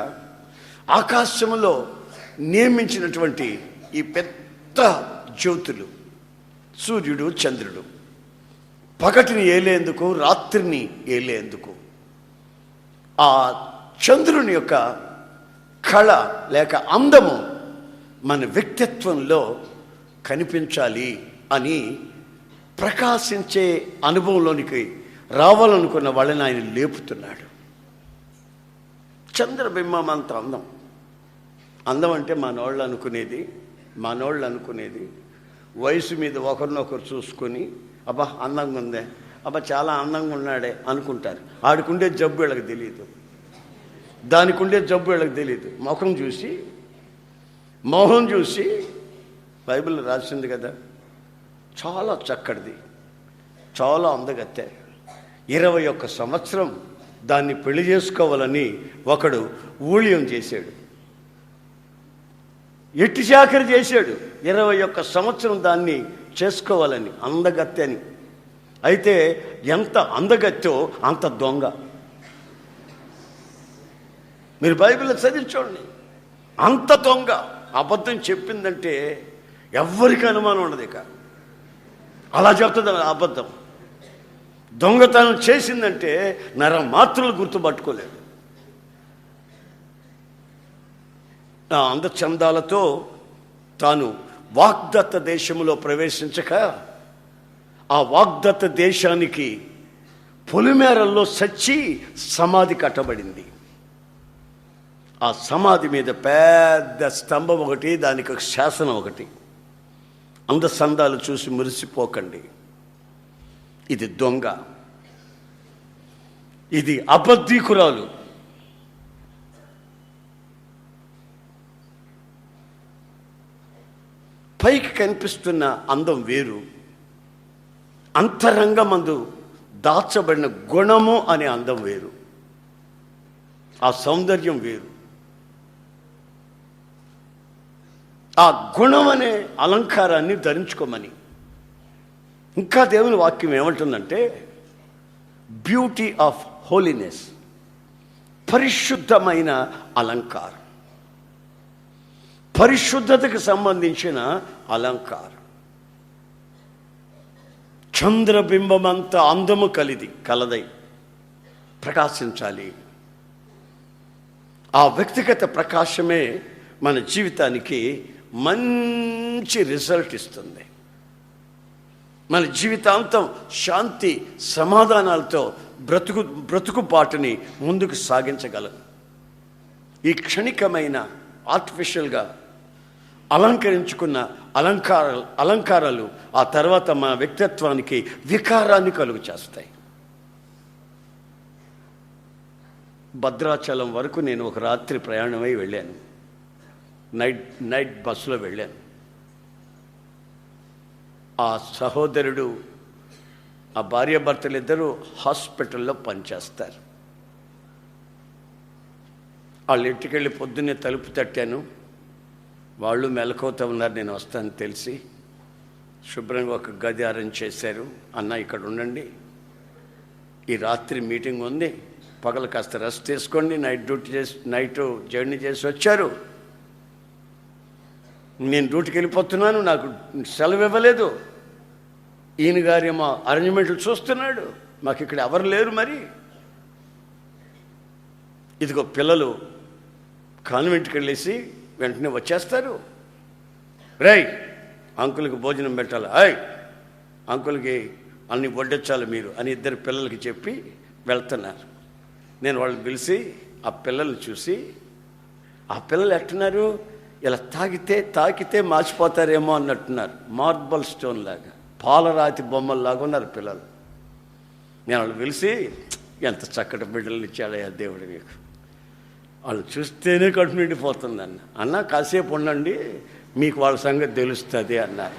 ఆకాశంలో నియమించినటువంటి ఈ పెద్ద జ్యోతులు, సూర్యుడు, చంద్రుడు, పగటిని ఏలేందుకు, రాత్రిని ఏలేందుకు ఆ చంద్రుని యొక్క కళ లేక అందము మన వ్యక్తిత్వంలో కనిపించాలి అని ప్రకాశించే అనుభవంలోనికి రావాలనుకున్న వాళ్ళని ఆయన లేపుతున్నాడు. చంద్రబింబం అంత అందం అంటే మనోళ్ళు అనుకునేది వయసు మీద ఒకరినొకరు చూసుకొని అబ్బా అందంగా ఉందే, అబ్బా చాలా అందంగా ఉన్నాడే అనుకుంటారు. ఆడికుండే జబ్బు వీళ్ళకి తెలియదు, దానికి ఉండే జబ్బు వీళ్ళకి తెలియదు. మొహం చూసి బైబిల్ రాసింది కదా, చాలా చక్కటిది, చాలా అందగత్తె, 21 సంవత్సరం దాన్ని పెళ్లి చేసుకోవాలని ఒకడు ఊళ్యం చేశాడు, ఎట్టి చాకరి చేశాడు. 21 సంవత్సరం దాన్ని చేసుకోవాలని, అందగత్తెని. అయితే ఎంత అందగత్తో అంత దొంగ. మీరు బైబిల్లో చదివి చూడండి, అంత దొంగ. అబద్ధం చెప్పిందంటే ఎవ్వరికి అనుమానం ఉండదు. ఇక అలా చెప్తుంది అబద్ధం. దొంగతనం చేసిందంటే నరమాత్రులు గుర్తుపట్టుకోలేదు. ఆ అందచందాలతో తాను వాగ్దత్త దేశంలో ప్రవేశించక ఆ వాగ్దత్త దేశానికి పొలిమేరల్లో సచ్చి సమాధి కట్టబడింది. ఆ సమాధి మీద పెద్ద స్తంభం ఒకటి, దానికి ఒక శాసనం ఒకటి. అందచందాలు చూసి మురిసిపోకండి, ఇది దొంగ, ఇది అబద్ధీకురాలు. పైకి కనిపిస్తున్న అందం వేరు, అంతరంగమందు దాచబడిన గుణము అనే అందం వేరు, ఆ సౌందర్యం వేరు. ఆ గుణం అనే అలంకారాన్ని ధరించుకోమని. ఇంకా దేవుని వాక్యం ఏమంటుందంటే బ్యూటీ ఆఫ్ హోలీనెస్, పరిశుద్ధమైన అలంకారం, పరిశుద్ధతకు సంబంధించిన అలంకారం. చంద్రబింబమంత అందము కలదై ప్రకాశించాలి. ఆ వ్యక్తిగత ప్రకాశమే మన జీవితానికి మంచి రిజల్ట్ ఇస్తుంది. మన జీవితాంతం శాంతి సమాధానాలతో బ్రతుకుబాటుని ముందుకు సాగించగలం. ఈ క్షణికమైన ఆర్టిఫిషియల్గా అలంకరించుకున్న అలంకారాలు ఆ తర్వాత మన వ్యక్తిత్వానికి వికారాన్ని కలుగు చేస్తాయి. భద్రాచలం వరకు నేను ఒక రాత్రి ప్రయాణమై వెళ్ళాను. నైట్ బస్సులో వెళ్ళాను. ఆ సహోదరుడు ఆ భార్యాభర్తలు ఇద్దరు హాస్పిటల్లో పనిచేస్తారు. వాళ్ళు ఇంటికెళ్ళి పొద్దున్నే తలుపు తట్టాను. వాళ్ళు మెలకువతో ఉన్నారు, నేను వస్తాను తెలిసి శుభ్రంగా ఒక గది అరేంజ్ చేశారు. అన్న ఇక్కడ ఉండండి, ఈ రాత్రి మీటింగ్ ఉంది, పగలు కాస్త రెస్ట్ తీసుకోండి, నైట్ జర్నీ చేసి వచ్చారు, నేను డ్యూటీకి వెళ్ళిపోతున్నాను, నాకు సెలవు ఇవ్వలేదు, ఈయన గారేమో అరేంజ్మెంట్లు చూస్తున్నాడు, మాకు ఇక్కడ ఎవరు లేరు, మరి ఇదిగో పిల్లలు కాన్వెంట్కి వెళ్ళేసి వెంటనే వచ్చేస్తారు, రేయ్ అంకుల్కి భోజనం పెట్టాలి, అంకుల్కి అన్ని వడ్డించాలి మీరు అని ఇద్దరు పిల్లలకి చెప్పి వెళ్తున్నారు. నేను వాళ్ళని పిలిచి ఆ పిల్లల్ని చూసి, ఆ పిల్లలు ఎట్టున్నారు, ఇలా తాకితే మార్చిపోతారేమో అన్నట్టున్నారు, మార్బల్ స్టోన్ లాగా, పాలరాతి బొమ్మల్లాగా ఉన్నారు పిల్లలు. నేను వాళ్ళు పిలిచి, ఎంత చక్కటి బిడ్డలు ఇచ్చాడయ్యా దేవుడు మీకు, వాళ్ళు చూస్తేనే కడుపు నిండిపోతుంది అన్న కాసేపు ఉండండి మీకు వాళ్ళ సంగతి తెలుస్తుంది అన్నారు.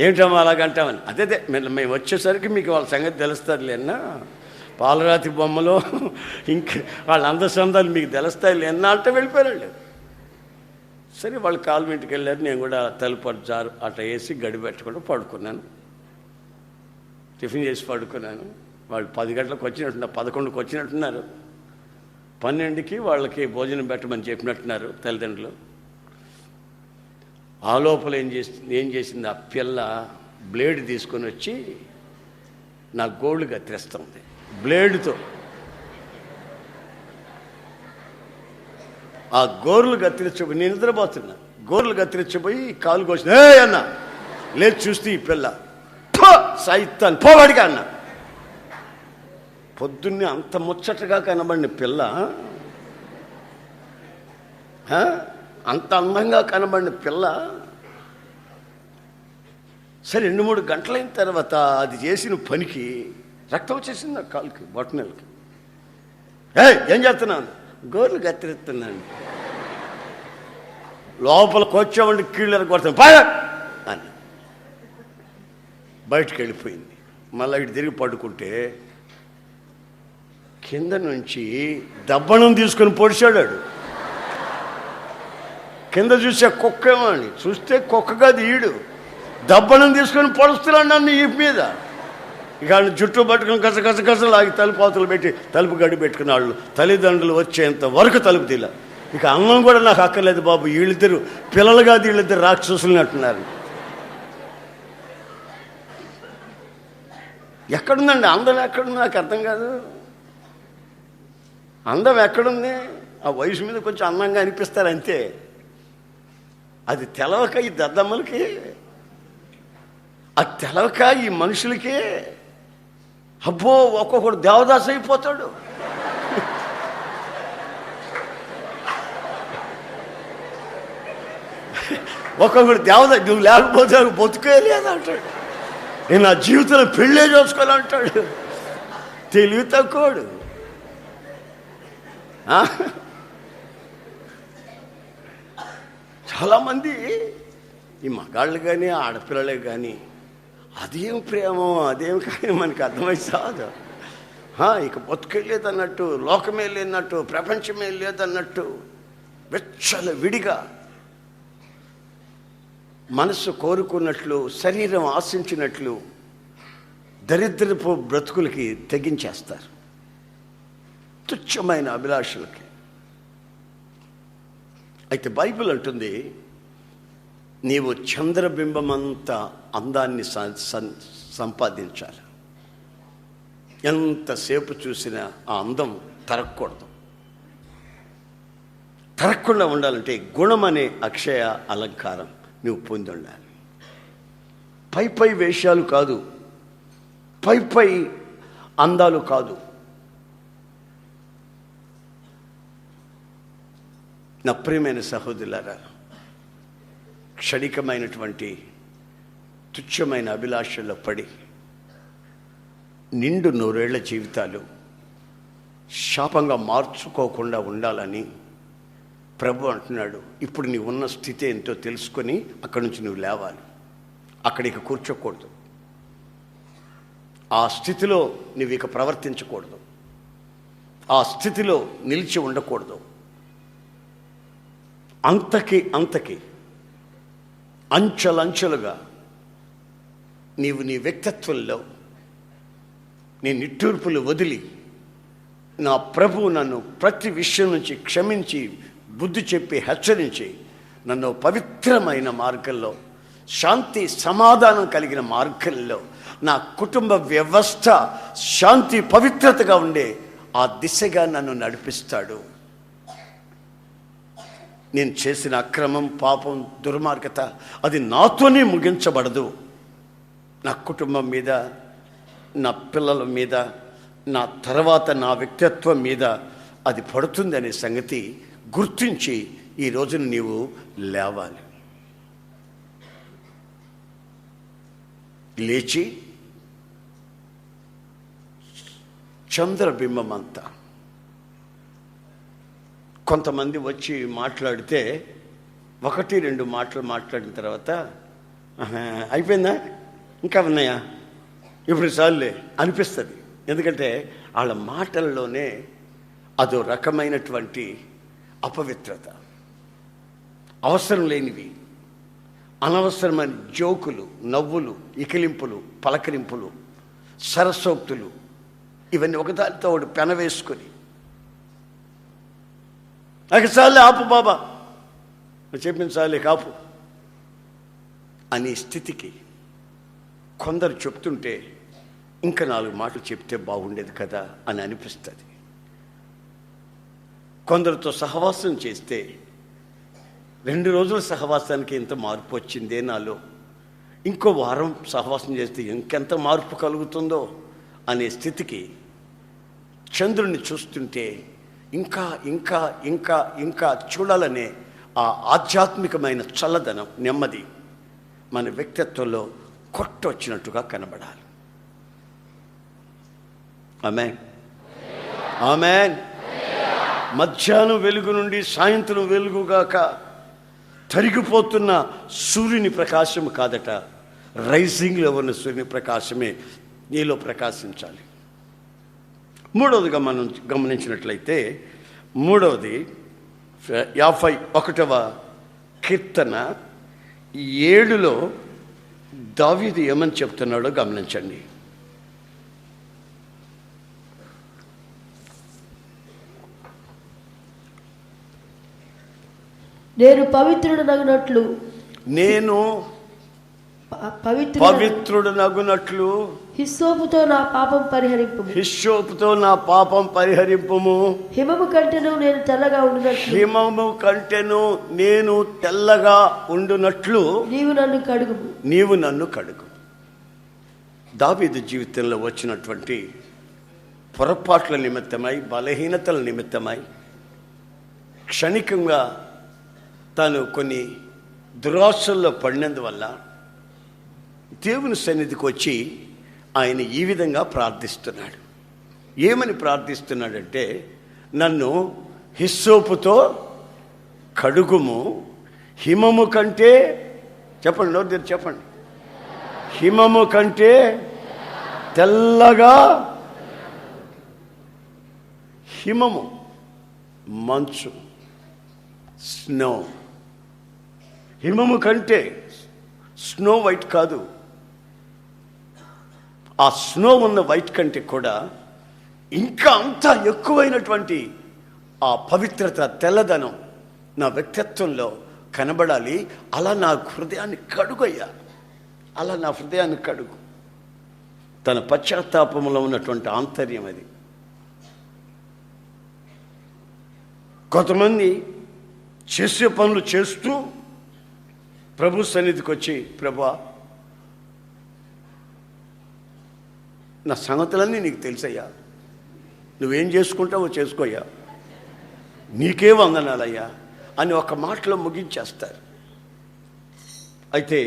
ఏమిటమ్మా అలాగంటామని, అదే మేము వచ్చేసరికి మీకు వాళ్ళ సంగతి తెలుస్తుంది అన్నా, పాలరాతి బొమ్మలో ఇంక వాళ్ళ అందసందాలు మీకు తెలుస్తాయి లేనా అంటే వెళ్ళిపోయారు. సరే వాళ్ళు కాన్వెంట్కి వెళ్ళారు, నేను కూడా తలుపు జారు అట్లా వేసి గడి పెట్టుకుంటూ పడుకున్నాను, టిఫిన్ చేసి పడుకున్నాను. వాళ్ళు 10 గంటలకు వచ్చినట్టున్నారు, 11కి వచ్చినట్టున్నారు, 12కి వాళ్ళకి భోజనం పెట్టమని చెప్పినట్టున్నారు తల్లిదండ్రులు. ఆ లోపల ఏం చేసింది ఆ పిల్ల, బ్లేడ్ తీసుకొని వచ్చి నా గోళ్ళు కత్తిరిస్తుంది బ్లేడ్తో. ఆ గోర్లు కత్తిరించబోయి, నేను నిద్రపోతున్నా, గోర్లు కత్తిరించబోయి కాలు కోసిన అన్న లేదు చూస్తే ఈ పిల్ల సైతాన్ పోవాడిగా అన్న. పొద్దున్నే అంత ముచ్చటగా కనబడిన పిల్ల, అంత అందంగా కనబడిన పిల్ల, సరే 2-3 గంటలైన తర్వాత అది చేసిన పనికి రక్తం వచ్చేసింది నా కాలుకి, బొట్టనెలకి. ఏం చేస్తున్నాను, గోర్లు కత్తిరిస్తున్నాను, లోపలికి వచ్చామంటే కీళ్ళని కొడతాను బాగా అని బయటకు వెళ్ళిపోయింది. మళ్ళీ ఇటు తిరిగి పడుకుంటే కింద నుంచి దబ్బనం తీసుకొని పొడిచాడాడు. కింద చూసే కుక్క ఏమో అని చూస్తే కుక్క కాదు, ఈడు దబ్బనం తీసుకొని పొడుస్తున్నాడు నన్ను ఈ మీద. ఇక జుట్టు పట్టుకుని కసలాగి తలుపు అవతలు పెట్టి తలుపు గడి పెట్టుకున్న వాళ్ళు తల్లిదండ్రులు వచ్చేంత వరకు తలుపు తీల. ఇక అన్నం కూడా నాకు అక్కర్లేదు బాబు, వీళ్ళిద్దరు పిల్లలు కాదు, వీళ్ళిద్దరు రాక్షసులు అంటున్నారు. ఎక్కడుందండి అందం, ఎక్కడుంది నాకు అర్థం కాదు. అందం ఎక్కడుంది, ఆ వయసు మీద కొంచెం అందంగా అనిపిస్తారు అంతే. అది తెలవక ఈ దద్దమ్మలకి, అది తెలవక ఈ మనుషులకి, అబ్బో ఒక్కొక్కడు దేవదాసు అయిపోతాడు. ఒక్కొక్కడు దేవదాసు, నువ్వు లేకపోతే బతుకేలేదు అంటాడు, నేను నా జీవితంలో పెళ్ళే చేసుకోవాలంటాడు. తెలివి తక్కువడు. చాలామంది ఈ మగాళ్ళు కానీ ఆడపిల్లలే కానీ అదేం ప్రేమో అదేం కానీ మనకి అర్థమై సాదు. ఇక బతుకెళ్ళేదన్నట్టు, లోకమే లేదన్నట్టు, ప్రపంచమే లేదన్నట్టు వెచ్చల విడిగా మనసు కోరుకున్నట్లు, శరీరం ఆశించినట్లు దరిద్రపు బ్రతుకులకి తెగించేస్తారు, తుచ్చమైన అభిలాషలకి. అయితే బైబిల్ అంటుంది, నీవు చంద్రబింబమంత అందాన్ని సంపాదించాలి. ఎంతసేపు చూసినా ఆ అందం తరగకూడదు. తరగకుండా ఉండాలంటే గుణం అనే అక్షయ అలంకారం నువ్వు పొంది ఉండాలి. పై వేషాలు కాదు, పై అందాలు కాదు. నా ప్రియమైన సహోదరులారా, క్షణికమైనటువంటి తుచ్చమైన అభిలాషల్లో పడి నిండు 100 ఏళ్ల జీవితాలు శాపంగా మార్చుకోకుండా ఉండాలని ప్రభు అంటున్నాడు. ఇప్పుడు నీ ఉన్న స్థితి ఏంటో తెలుసుకొని అక్కడి నుంచి నువ్వు లేవాలి. అక్కడికి కూర్చోకూడదు. ఆ స్థితిలో నువ్వు ఇక ప్రవర్తించకూడదు. ఆ స్థితిలో నిలిచి ఉండకూడదు. అంతకి అంచెలంచెలుగా నీవు నీ వ్యక్తిత్వంలో నీ నిట్టూర్పులు వదిలి, నా ప్రభువు నన్ను ప్రతి విషయం నుంచి క్షమించి, బుద్ధి చెప్పి, హెచ్చరించి, నన్ను పవిత్రమైన మార్గంలో, శాంతి సమాధానం కలిగిన మార్గంలో, నా కుటుంబ వ్యవస్థ శాంతి పవిత్రతగా ఉండే ఆ దిశగా నన్ను నడిపిస్తాడు. నేను చేసిన అక్రమం, పాపం, దుర్మార్గత అది నాతోనే ముగించబడదు. నా కుటుంబం మీద, నా పిల్లల మీద, నా తర్వాత నా వ్యక్తిత్వం మీద అది పడుతుంది అనే సంగతి గుర్తించి ఈ రోజున నీవు లేవాలి. లేచి చంద్రబింబం అంతా. కొంతమంది వచ్చి మాట్లాడితే 1-2 మాటలు మాట్లాడిన తర్వాత అయిపోయిందా, ఇంకా ఉన్నాయా, ఇప్పుడు చాలులే అనిపిస్తుంది. ఎందుకంటే వాళ్ళ మాటల్లోనే అదో రకమైనటువంటి అపవిత్రత, అవసరం లేనివి, అనవసరమైన జోకులు, నవ్వులు, ఇకిలింపులు, పలకరింపులు, సరసోక్తులు, ఇవన్నీ ఒకదానితో ఒకటి పెనవేసుకొని, నాకు చాలే ఆపు బాబా, చెప్పింది చాలే కాపు అనే స్థితికి కొందరు చెప్తుంటే ఇంకా 4 మాటలు చెప్తే బాగుండేది కదా అని అనిపిస్తుంది. కొందరితో సహవాసం చేస్తే 2 రోజుల సహవాసానికి ఎంత మార్పు వచ్చిందే నాలో, ఇంకో వారం సహవాసం చేస్తే ఇంకెంత మార్పు కలుగుతుందో అనే స్థితికి, చంద్రుడిని చూస్తుంటే ఇంకా ఇంకా ఇంకా ఇంకా చూడాలనే ఆ ఆధ్యాత్మికమైన చల్లదనం, నెమ్మది మన వ్యక్తిత్వంలో కొట్టొచ్చినట్టుగా కనబడాలి. ఆమేన్, ఆమేన్. మధ్యాహ్నం వెలుగు నుండి సాయంత్రం వెలుగుగాక తరిగిపోతున్న సూర్యుని ప్రకాశం కాదట, రైజింగ్లో ఉన్న సూర్యుని ప్రకాశమే నీలో ప్రకాశించాలి. మూడవదిగా మనం గమనించినట్లయితే, 51వ కీర్తన 7లో దావీదు ఏమని చెప్తున్నాడో గమనించండి. నేను పవిత్రుడనగునట్లు, నేను పవిత్రుడనగునట్లు హిస్సోపుతో నా పాపం పరిహరింపు, హిస్సోపుతో నా పాపం పరిహరింపుము. హిమము కంటేను నేను తెల్లగా ఉండునట్లు, హిమము కంటేను నేను తెల్లగా ఉండునట్లు నీవు నన్ను కడుగు, నీవు నన్ను కడుగు. దావీదు జీవితంలో వచ్చినటువంటి పొరపాట్ల నిమిత్తమై, బలహీనతల నిమిత్తమై, క్షణికంగా తాను కొన్ని దురాశల్లో పడినందువల్ల దేవుని సన్నిధికి వచ్చి ఆయన ఈ విధంగా ప్రార్థిస్తున్నాడు. ఏమని ప్రార్థిస్తున్నాడంటే, నన్ను హిస్సోపుతో కడుగుము, హిమము కంటే, చెప్పండి, నోరు తెరిచి చెప్పండి, హిమము కంటే తెల్లగా. హిమము మంచు, స్నో. హిమము కంటే స్నో వైట్ కాదు, ఆ స్నో ఉన్న వైట్ కంటే కూడా ఇంకా అంతా ఎక్కువైనటువంటి ఆ పవిత్రత, తెల్లదనం నా వ్యక్తిత్వంలో కనబడాలి. అలా నా హృదయాన్ని కడుగయ్యా, అలా నా హృదయాన్ని కడుగు. తన పశ్చాత్తాపంలో ఉన్నటువంటి ఆంతర్యం అది. కొంతమంది చేసే పనులు చేస్తూ ప్రభు సన్నిధికి వచ్చి, ప్రభువా నా సంగతులన్నీ నీకు తెలుసయ్యా, నువ్వేం చేసుకుంటావో చేసుకోయ్యా, నీకే వందనాలయ్యా అని ఒక మాటలో ముగించేస్తారు. అయితే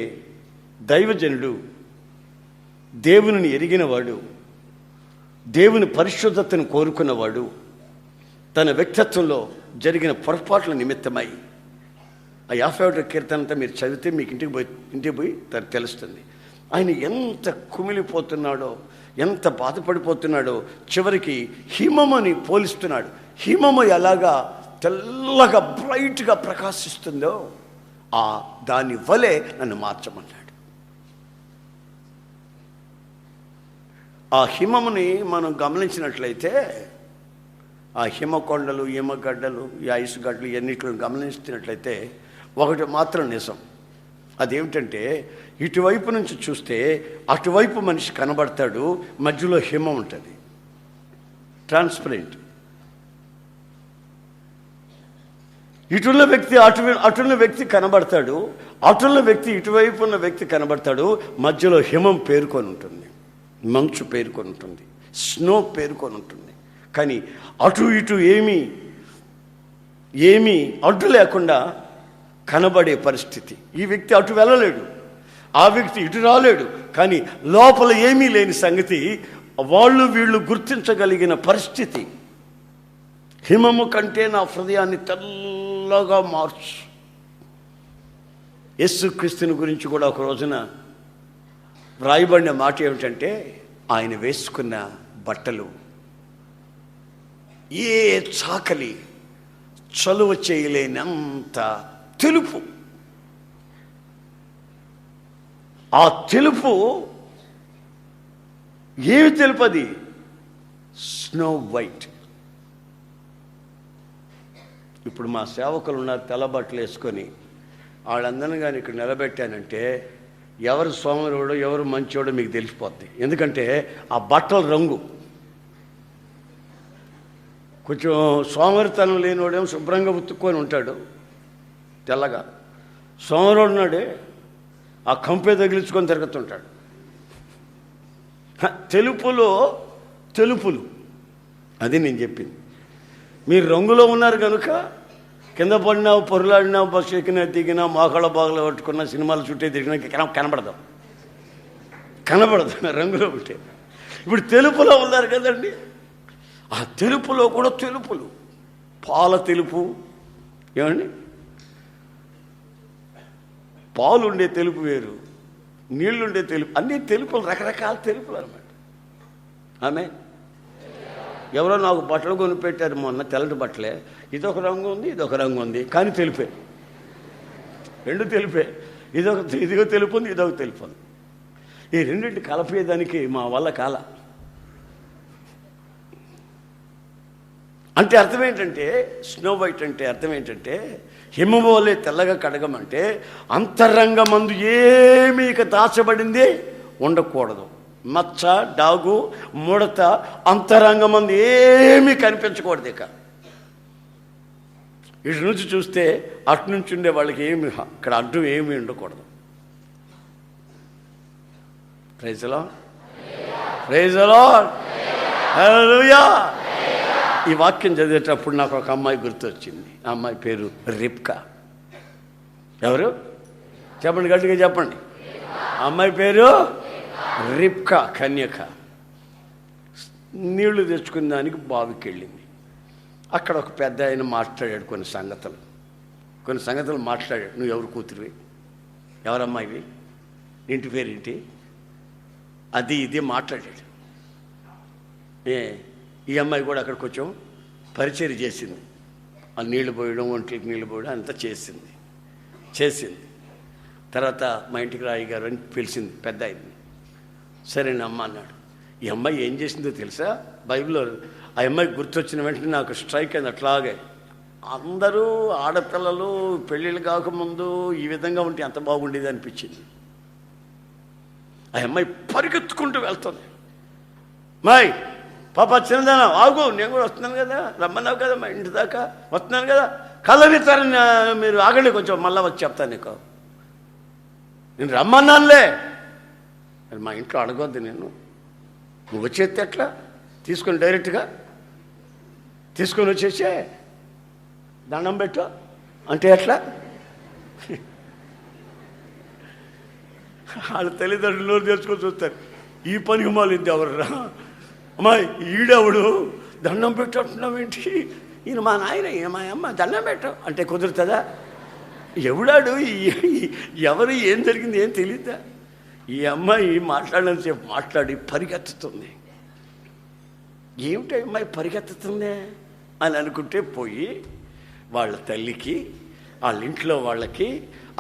దైవజనుడు, దేవుని ఎరిగినవాడు, దేవుని పరిశుద్ధతను కోరుకున్నవాడు, తన వ్యక్తిత్వంలో జరిగిన పొరపాట్ల నిమిత్తమై ఆ 51వ కీర్తన అంతా మీరు చదివితే మీకు ఇంటికి పోయి తెలుస్తుంది. ఆయన ఎంత కుమిలిపోతున్నాడో, ఎంత బాధపడిపోతున్నాడో, చివరికి హిమముని పోలిస్తున్నాడు. హిమము ఎలాగా తెల్లగా బ్రైట్గా ప్రకాశిస్తుందో దాని వలె నన్ను మార్చమన్నాడు. ఆ హిమముని మనం గమనించినట్లయితే, ఆ హిమకొండలు, హిమగడ్డలు, ఈ ఐసు గడ్డలు ఇవన్నిటిని గమనిస్తున్నట్లయితే ఒకటి మాత్రం నిజం. అదేమిటంటే, ఇటువైపు నుంచి చూస్తే అటువైపు మనిషి కనబడతాడు, మధ్యలో హిమం ఉంటుంది, ట్రాన్స్పరెంట్. ఇటున్న వ్యక్తి అటున్న వ్యక్తి కనబడతాడు, అటున్న వ్యక్తి ఇటువైపు ఉన్న వ్యక్తి కనబడతాడు, మధ్యలో హిమం పేరుకొని ఉంటుంది, మంచు పేరుకొని ఉంటుంది, స్నో పేరుకొని ఉంటుంది. కానీ అటు ఇటు ఏమీ అడ్డు లేకుండా కనబడే పరిస్థితి. ఈ వ్యక్తి అటు వెళ్ళలేడు, ఆ వ్యక్తి ఇటు రాలేడు, కానీ లోపల ఏమీ లేని సంగతి వీళ్ళు గుర్తించగలిగిన పరిస్థితి. హిమము కంటే నా హృదయాన్ని తెల్లగా మార్చు. యేసుక్రీస్తుని గురించి కూడా ఒక రోజున వ్రాయబడిన మాట ఏమిటంటే, ఆయన వేసుకున్న బట్టలు ఏ చాకలి చలువ చేయలేనంత తెలుపు. ఆ తెలుపు ఏమి తెలుపది? Snow white. ఇప్పుడు మా సేవకులు ఉన్నారు, తెల్ల బట్టలు వేసుకొని. వాళ్ళందరినీ కానీ ఇక్కడ నిలబెట్టానంటే ఎవరు సోమరుడో ఎవరు మంచోడో మీకు తెలిసిపోద్ది. ఎందుకంటే ఆ బట్టల రంగు. కొంచెం సోమరితనం లేనివాడేమో శుభ్రంగా ఉతుక్కొని ఉంటాడు తెల్లగా. సోమరుడు ఉన్నాడే ఆ కంపే తగిలించుకొని తిరుగుతుంటాడు. తెలుపులు అది నేను చెప్పింది. మీరు రంగులో ఉన్నారు కనుక కింద పడినావు, పొరులాడినావు, బస్సు ఎక్కినా దిగినా, మోకాళ్ళ బాగలు పట్టుకున్నా, సినిమాలు చుట్టే తిరిగినా కనబడదు రంగులో ఉంటే. ఇప్పుడు తెలుపులో ఉన్నారు కదండి. ఆ తెలుపులో కూడా తెలుపులు, పాల తెలుపు, ఏమండి, పాలు ఉండే తెలుపు వేరు, నీళ్లుండే తెలుపు, అన్ని తెలుపులు, రకరకాల తెలుపులు అన్నమాట. ఆమె ఎవరో నాకు బట్టలు కొనిపెట్టారు మొన్న, తెల్లటి బట్టలే. ఇదొక రంగు ఉంది, ఇదొక రంగు ఉంది, కానీ తెలిపే, రెండు తెలిపే. ఇదిగో తెలుపు ఉంది, ఇదొక తెలుపు ఉంది. ఈ రెండింటి కలపేదానికి మా వల్ల కాల. అంటే అర్థం ఏంటంటే, స్నో వైట్ అంటే అర్థం ఏంటంటే, హిమము వలె తెల్లగా కడగమంటే అంతరంగమందు ఏమీ ఇక దాచబడింది ఉండకూడదు. మచ్చ, డాగు, ముడత అంతరంగమందు ఏమీ కనిపించకూడదు. ఇక ఇటు నుంచి చూస్తే అటు నుంచి ఉండే వాళ్ళకి ఏమి ఇక్కడ అడ్డు ఏమీ ఉండకూడదు. Praise the lord, praise the lord, హల్లెలూయా. ఈ వాక్యం చదివేటప్పుడు నాకు ఒక అమ్మాయి గుర్తొచ్చింది. ఆ అమ్మాయి పేరు రిబ్కా. ఎవరు చెప్పండి, గట్టిగా చెప్పండి. అమ్మాయి పేరు రిబ్కా, కన్యక. నీళ్లు తెచ్చుకునే దానికి బావికి వెళ్ళింది. అక్కడ ఒక పెద్ద ఆయన మాట్లాడాడు కొన్ని సంగతులు మాట్లాడాడు. నువ్వు ఎవరు కూతురివి, ఎవరమ్మాయివి, ఇంటి పేరేంటి, అది ఇది మాట్లాడాడు. ఈ అమ్మాయి కూడా అక్కడ కొంచెం పరిచయం చేసింది. ఆ నీళ్లు పోయడం, ఒంటికి నీళ్లు పోయడం అంతా చేసింది. తర్వాత మా ఇంటికి రాయి గారు అని పిలిచింది పెద్ద ఆయన్ని. సరేనమ్మా అన్నాడు. ఈ అమ్మాయి ఏం చేసిందో తెలుసా? బైబిల్లో ఆ అమ్మాయి గుర్తొచ్చిన వెంటనే నాకు స్ట్రైక్ అయింది. అట్లాగే అందరూ ఆడపిల్లలు పెళ్ళిళ్ళు కాకముందు ఈ విధంగా ఉంటే ఎంత బాగుండేది అనిపించింది. ఆ అమ్మాయి పరిగెత్తుకుంటూ వెళ్తుంది. మాయ్ పాప చిన్నదానా ఆగు, నేను కూడా వస్తున్నాను కదా, రమ్మన్నావు కదా మా ఇంటి దాకా, వస్తున్నాను కదా, కళ్ళనిస్తారని మీరు ఆగండి కొంచెం, మళ్ళీ వచ్చి చెప్తాను నీకు, నేను రమ్మన్నానులే. మరి మా ఇంట్లో అడగొద్దు, నువ్వు వచ్చేస్తే ఎట్లా, తీసుకొని డైరెక్ట్గా తీసుకొని వచ్చేసే దండం పెట్టు అంటే ఎట్లా? వాళ్ళ తల్లిదండ్రులు తెచ్చుకొని చూస్తారు, ఈ పనికి మాలింది ఎవర్రా అమ్మాయి, ఈడెవడు దండం పెట్టు అంటున్నావు ఏంటి, ఈయన మా నాయన, ఈయన మా అమ్మ, దండం పెట్టు అంటే కుదురుతుందా? ఎవడాడు ఎవరు ఏం జరిగింది ఏం తెలియదా? ఈ అమ్మాయి మాట్లాడినంతసేపు మాట్లాడి పరిగెత్తుతుంది. ఏమిటి అమ్మాయి పరిగెత్తుతుందే అని అనుకుంటే పోయి వాళ్ళ తల్లికి, వాళ్ళ ఇంట్లో వాళ్ళకి,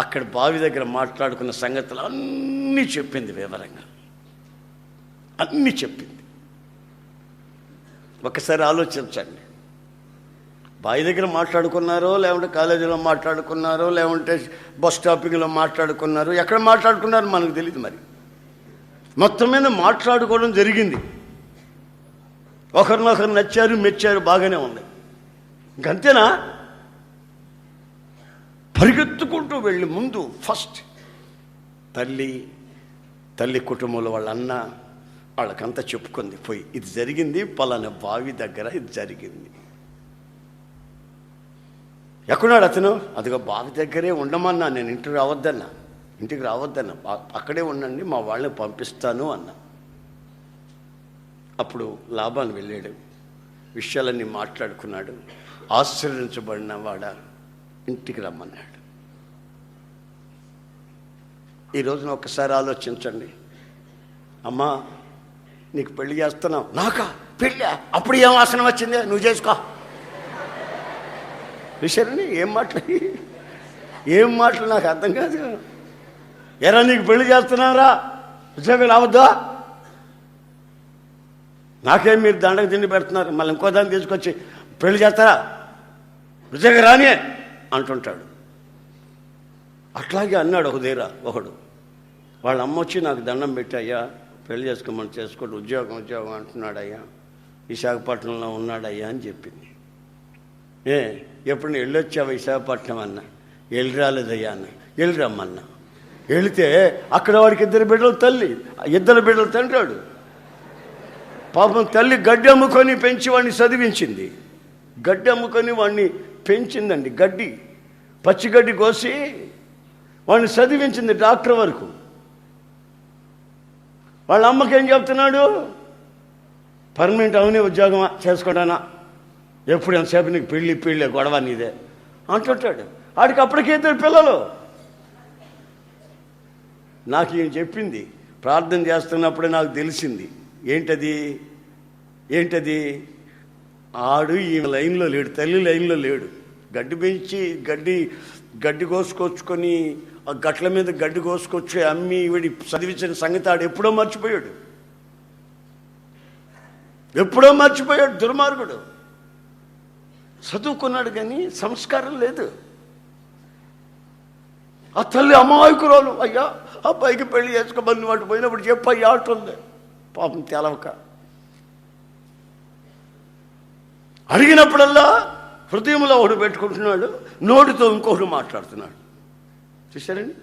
అక్కడ బావి దగ్గర మాట్లాడుకున్న సంగతులు అన్నీ చెప్పింది, వివరంగా అన్నీ చెప్పింది. ఒకసారి ఆలోచించండి, బావి దగ్గర మాట్లాడుకున్నారో, లేకుంటే కాలేజీలో మాట్లాడుకున్నారో, లేకుంటే బస్ స్టాపింగ్లో మాట్లాడుకున్నారో, ఎక్కడ మాట్లాడుకున్నారో మనకు తెలియదు. మరి మొత్తం మీద మాట్లాడుకోవడం జరిగింది. ఒకరినొకరు నచ్చారు, మెచ్చారు, బాగానే ఉంది. ఇంకంతేనా? పరిగెత్తుకుంటూ వెళ్ళి ముందు ఫస్ట్ తల్లి కుటుంబంలో వాళ్ళ అన్న వాళ్ళకంతా చెప్పుకుంది. పోయి ఇది జరిగింది, పలానా బావి దగ్గర ఇది జరిగింది. ఎక్కడున్నాడు అతను? అదిగో బావి దగ్గరే ఉండమన్నా, నేను ఇంటికి రావద్దన్నా, అక్కడే ఉండండి, మా వాళ్ళని పంపిస్తాను అన్నా. అప్పుడు లాబాను వెళ్ళాడు, విషయాలన్నీ మాట్లాడుకున్నాడు. ఆశీర్వదించబడిన వాడ ఇంటికి రమ్మన్నాడు. ఈ రోజున ఒక్కసారి ఆలోచించండి. అమ్మా, నీకు పెళ్లి చేస్తున్నావు. నాకా పెళ్ళి? అప్పుడు ఏం వాసన వచ్చిందే, నువ్వు చేసుకో. విషయాన్ని ఏం మాటలు నాకు అర్థం కాదు. ఎరా నీకు పెళ్లి చేస్తున్నారా, ఉద్యోగం రావద్దా? నాకేం మీరు దండకు తిండి పెడుతున్నారు, మళ్ళీ ఇంకో దాన్ని తీసుకొచ్చి పెళ్లి చేస్తారా, ఉద్యోగం రాని అంటుంటాడు. అట్లాగే అన్నాడు ఒకడు. వాళ్ళ అమ్మ వచ్చి నాకు దండం పెట్టి, అయ్యా పెళ్లి చేసుకోమని చేసుకోండి, ఉద్యోగం అంటున్నాడయ్యా, విశాఖపట్నంలో ఉన్నాడయ్యా అని చెప్పింది. ఎప్పుడు వెళ్ళొచ్చావా విశాఖపట్నం అన్న? వెళ్ళి రాలేదయ్యా అన్న. వెళ్ళి రమ్మన్నా. వెళితే అక్కడ వాడికి ఇద్దరు బిడ్డలు తండ్రాడు. పాపం తల్లి గడ్డి అమ్ముకొని పెంచి వాడిని చదివించింది. గడ్డి అమ్ముకొని వాడిని పెంచిందండి. పచ్చిగడ్డి కోసి వాడిని చదివించింది డాక్టర్ వరకు. వాళ్ళ అమ్మకి ఏం చెప్తున్నాడు? పర్మనెంట్ అవునే ఉద్యోగమా చేసుకోవడానా, ఎప్పుడు ఎంతసేపు నీకు పెళ్ళి గొడవ నీదే అంటుంటాడు. ఆడికి అప్పటికే ఇద్దరు పిల్లలు. నాకు ఏం చెప్పింది, ప్రార్థన చేస్తున్నప్పుడే నాకు తెలిసింది. ఏంటది? ఆడు ఈ లైన్లో లేడు, తల్లి లైన్లో లేడు. గడ్డి పెంచి గడ్డి కోసుకొచ్చుకొని, ఆ గట్ల మీద గడ్డి కోసుకొచ్చి అమ్మి వీడి చదివించిన సంగతి ఆడు ఎప్పుడో మర్చిపోయాడు. దుర్మార్గుడు. చదువుకున్నాడు కానీ సంస్కారం లేదు. ఆ తల్లి అమాయకురాలు. అయ్యా అబ్బాయికి పెళ్లి చేసుకోమని వాటి పోయినప్పుడు చెప్పయ్యా అంటుంది. పాపం తెలవక అడిగినప్పుడల్లా హృదయంలో ఒకడు పెట్టుకుంటున్నాడు, నోటితో ఇంకొకటి మాట్లాడుతున్నాడు. చూశారండి,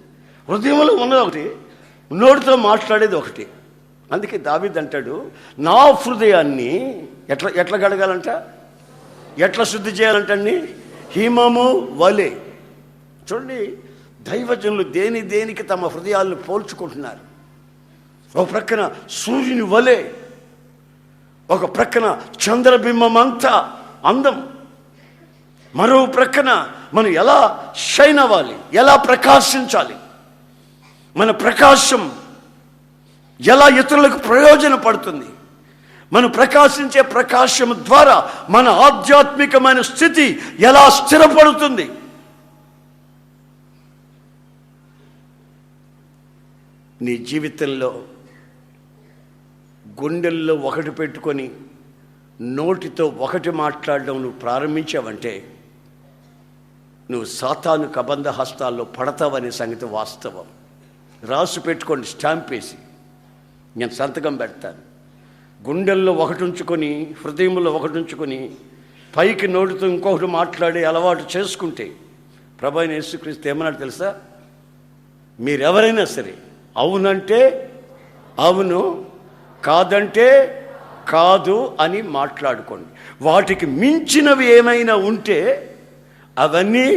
హృదయంలో ఉన్నది ఒకటి, నోటితో మాట్లాడేది ఒకటి. అందుకే దావీదు అంటాడు, నా హృదయాన్ని ఎట్లా గడగాలంట, ఎట్లా శుద్ధి చేయాలంటండి? హిమము వలె. చూడండి, దైవజనులు దేనికి తమ హృదయాలను పోల్చుకుంటున్నారు. ఒక ప్రక్కన సూర్యుని వలె, ఒక ప్రక్కన చంద్రబింబం అంతా అందం, మరో ప్రక్కన మనం ఎలా షైన్ అవ్వాలి, ఎలా ప్రకాశించాలి, మన ప్రకాశం ఎలా ఇతరులకు ప్రయోజనపడుతుంది, మనం ప్రకాశించే ప్రకాశం ద్వారా మన ఆధ్యాత్మికమైన స్థితి ఎలా స్థిరపడుతుంది. నీ జీవితంలో గుండెల్లో ఒకటి పెట్టుకొని నోటితో ఒకటి మాట్లాడడం నువ్వు ప్రారంభించావంటే నువ్వు సాతాను కబంధ హస్తాల్లో పడతావనే సంగతి వాస్తవం. రాసు పెట్టుకోండి, స్టాంప్ వేసి, నేను సంతకం పెడతాను. గుండెల్లో ఒకటి ఉంచుకొని, హృదయంలో ఒకటి ఉంచుకొని, పైకి నోటితో ఇంకొకటి మాట్లాడే అలవాటు చేసుకుంటే, ప్రభు అయిన యేసుక్రీస్తు ఏమన్నాడు తెలుసా? మీరెవరైనా సరే అవునంటే అవును, కాదంటే కాదు అని మాట్లాడుకోండి. వాటికి మించినవి ఏమైనా ఉంటే అవన్నీ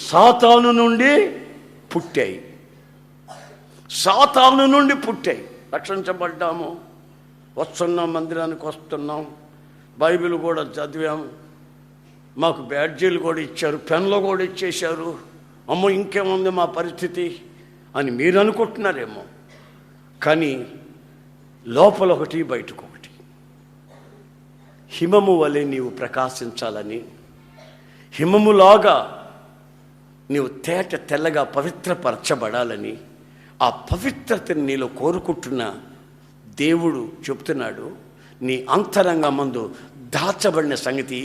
సాతాను నుండి పుట్టాయి. రక్షించబడ్డాము, వస్తున్నాం, మందిరానికి వస్తున్నాం, బైబిల్ కూడా చదివాము, మాకు బ్యాడ్జీలు కూడా ఇచ్చారు, పెన్లు కూడా ఇచ్చేశారు, అమ్మో ఇంకేముంది మా పరిస్థితి అని మీరు అనుకుంటున్నారేమో. కానీ లోపల ఒకటి బయటకు ఒకటి. హిమము వలె నీవు ప్రకాశించాలని, హిమములాగా నీవు తేట తెల్లగా పవిత్రపరచబడాలని, ఆ పవిత్రతని నీలో కోరుకుంటున్న దేవుడు చెప్తున్నాడు, నీ అంతరంగమందు దాచబడిన సంగతి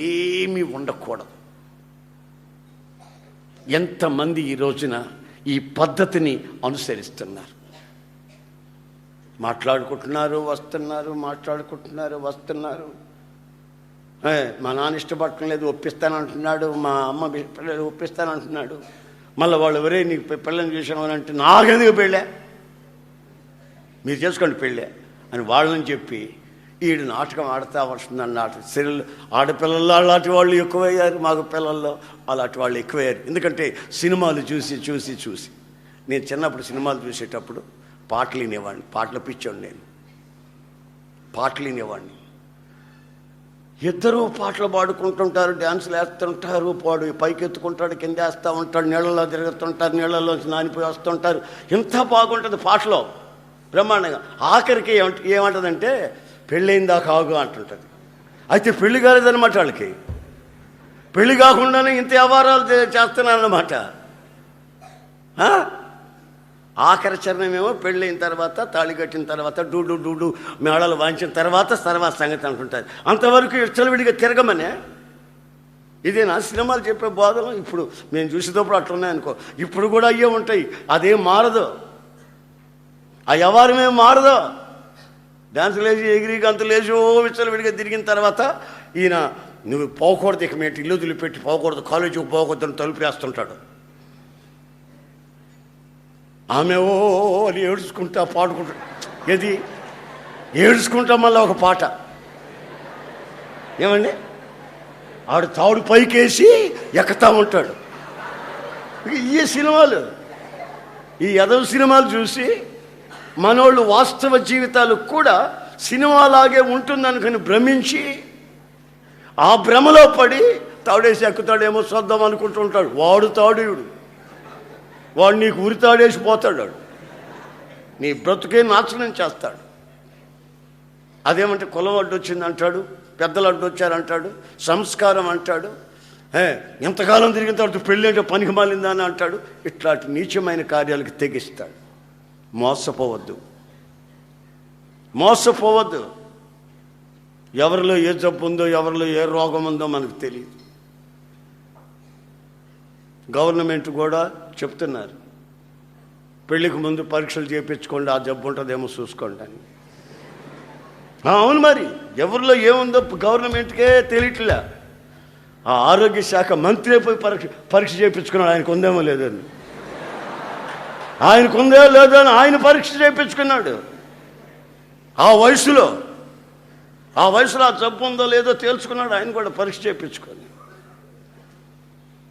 ఏమీ ఉండకూడదు. ఎంతమంది ఈ రోజున ఈ పద్ధతిని అనుసరిస్తున్నారు? మాట్లాడుకుంటున్నారు వస్తున్నారు. మా నాన్న ఇష్టపడటం లేదు, ఒప్పిస్తానంటున్నాడు. మా అమ్మ పిల్లలు ఒప్పిస్తానంటున్నాడు. మళ్ళీ వాళ్ళు ఎవరే నీకు పిల్లల్ని చూసాను అని అంటే, నాకెందుకు పెళ్ళే, మీరు చేసుకోండి పెళ్ళే అని వాళ్ళని చెప్పి ఈడు నాటకం ఆడుతూ వస్తుందని నాటకం. సీరియల్ ఆడపిల్లల్లో అలాంటి వాళ్ళు ఎక్కువయ్యారు, మగ పిల్లల్లో అలాంటి వాళ్ళు ఎక్కువయ్యారు. ఎందుకంటే సినిమాలు చూసి నేను చిన్నప్పుడు సినిమాలు చూసేటప్పుడు పాటలు వినేవాడిని. పాటలు పిచ్చోండి నేను. పాటలు వినేవాడిని. ఇద్దరూ పాటలు పాడుకుంటుంటారు, డ్యాన్సులు వేస్తుంటారు. పైకి ఎత్తుకుంటాడు, కింద వేస్తూ ఉంటాడు, నీళ్ళలో తిరుగుతుంటారు, నీళ్ళలోంచి నానిపోయి వస్తుంటారు. ఎంత బాగుంటుంది పాటలో, బ్రహ్మాండంగా. ఆఖరికి ఏమంటుందంటే పెళ్ళయిందా కాగు అంటుంటుంది. అయితే పెళ్లి కాలేదన్నమాట వాళ్ళకి. పెళ్లి కాకుండానే ఇంత వ్యవహారాలు చేస్తున్నారన్నమాట. ఆఖరి చరణమేమో పెళ్ళైన తర్వాత, తాళి కట్టిన తర్వాత, డూడు మేళాలు వాయించిన తర్వాత సంగతి అంటుంటారు. అంతవరకు విడిగా తిరగమనే. ఇదేనా సినిమాలు చెప్పే బోధన? ఇప్పుడు మేము చూసేటప్పుడు అట్లున్నాయనుకో, ఇప్పుడు కూడా అయ్యే ఉంటాయి. అదేం మారదు, ఆ వ్యవహారమేం మారదు. డాన్సులు వేసి ఎగిరి గంతులు వేసి విడిగా తిరిగిన తర్వాత ఈయన నువ్వు పోకూడదు, ఇక మేటి ఇల్లు వదిలిపెట్టి పోకూడదు, కాలేజీకి పోకూడదని తలుపు వేస్తుంటాడు. ఆమె అని ఏడుచుకుంటా పాడుకుంటా, ఏది ఏడుచుకుంటా మళ్ళీ ఒక పాట. ఏమండి, ఆడు తాడు పైకేసి ఎక్కుతా ఉంటాడు. ఈ సినిమాలు, ఈ ఎదవ సినిమాలు చూసి మనోళ్ళు వాస్తవ జీవితాలు కూడా సినిమాలాగే ఉంటుందనుకుని భ్రమించి, ఆ భ్రమలో పడి తాడేసి ఎక్కుతాడేమో చూద్దాం అనుకుంటూ ఉంటాడు. వాడు తాడేయుడు, వాడు నీకు ఉరి తాడేసి పోతాడు. వాడు నీ బ్రతుకే నాశనం చేస్తాడు. అదేమంటే కులం అడ్డొచ్చింది అంటాడు, పెద్దలు అడ్డొచ్చారంటాడు, సంస్కారం అంటాడు, ఎంతకాలం తిరిగిన తర్వాత పెళ్ళి అంటే పనికి మాలిందా అని అంటాడు. ఇట్లాంటి నీచమైన కార్యాలకు తెగిస్తాడు. మోసపోవద్దు. ఎవరిలో ఏ జబ్బు ఉందో, ఎవరిలో ఏ రోగం ఉందో మనకు తెలియదు. గవర్నమెంట్ కూడా చెప్తున్నారు, పెళ్ళికి ముందు పరీక్షలు చేయించుకోండి, ఆ జబ్బు ఉంటుందేమో చూసుకోండి అని. అవును, మరి ఎవరిలో ఏముందో గవర్నమెంట్కే తెలియట్లే. ఆ ఆరోగ్య శాఖ మంత్రి పోయి పరీక్ష చేయించుకున్నాడు. ఆయనకు ఉందేమో లేదని, ఆయనకు ఉందో లేదో అని ఆయన పరీక్ష చేయించుకున్నాడు. ఆ వయసులో ఆ జబ్బు ఉందో లేదో తేల్చుకున్నాడు. ఆయన కూడా పరీక్ష చేయించుకొని.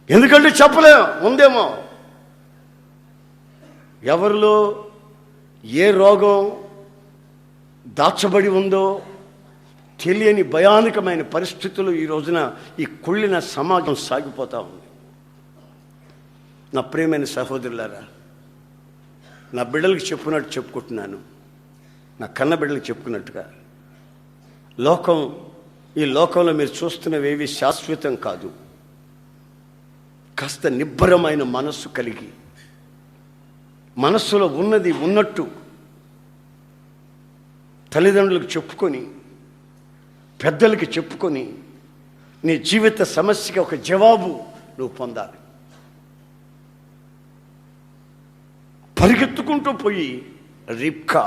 ఎందుకంటే చెప్పలేం, ఉందేమో. ఎవరిలో ఏ రోగం దాచబడి ఉందో తెలియని భయానకమైన పరిస్థితులు ఈ రోజున ఈ కుళ్ళిన సమాజం సాగిపోతూ ఉంది. నా ప్రియమైన సహోదరులారా, నా బిడ్డలకు చెప్పుకున్నట్టు చెప్పుకుంటున్నాను, నా కన్న బిడ్డలకు చెప్పుకున్నట్టుగా, ఈ లోకంలో మీరు చూస్తున్నవేవి శాశ్వతం కాదు. కాస్త నిబ్బరమైన మనస్సు కలిగి, మనస్సులో ఉన్నది ఉన్నట్టు తల్లిదండ్రులకు చెప్పుకొని, పెద్దలకి చెప్పుకొని, నీ జీవిత సమస్యకి ఒక జవాబు నువ్వు పొందాలి. పరిగెత్తుకుంటూ పోయి రిబ్కా,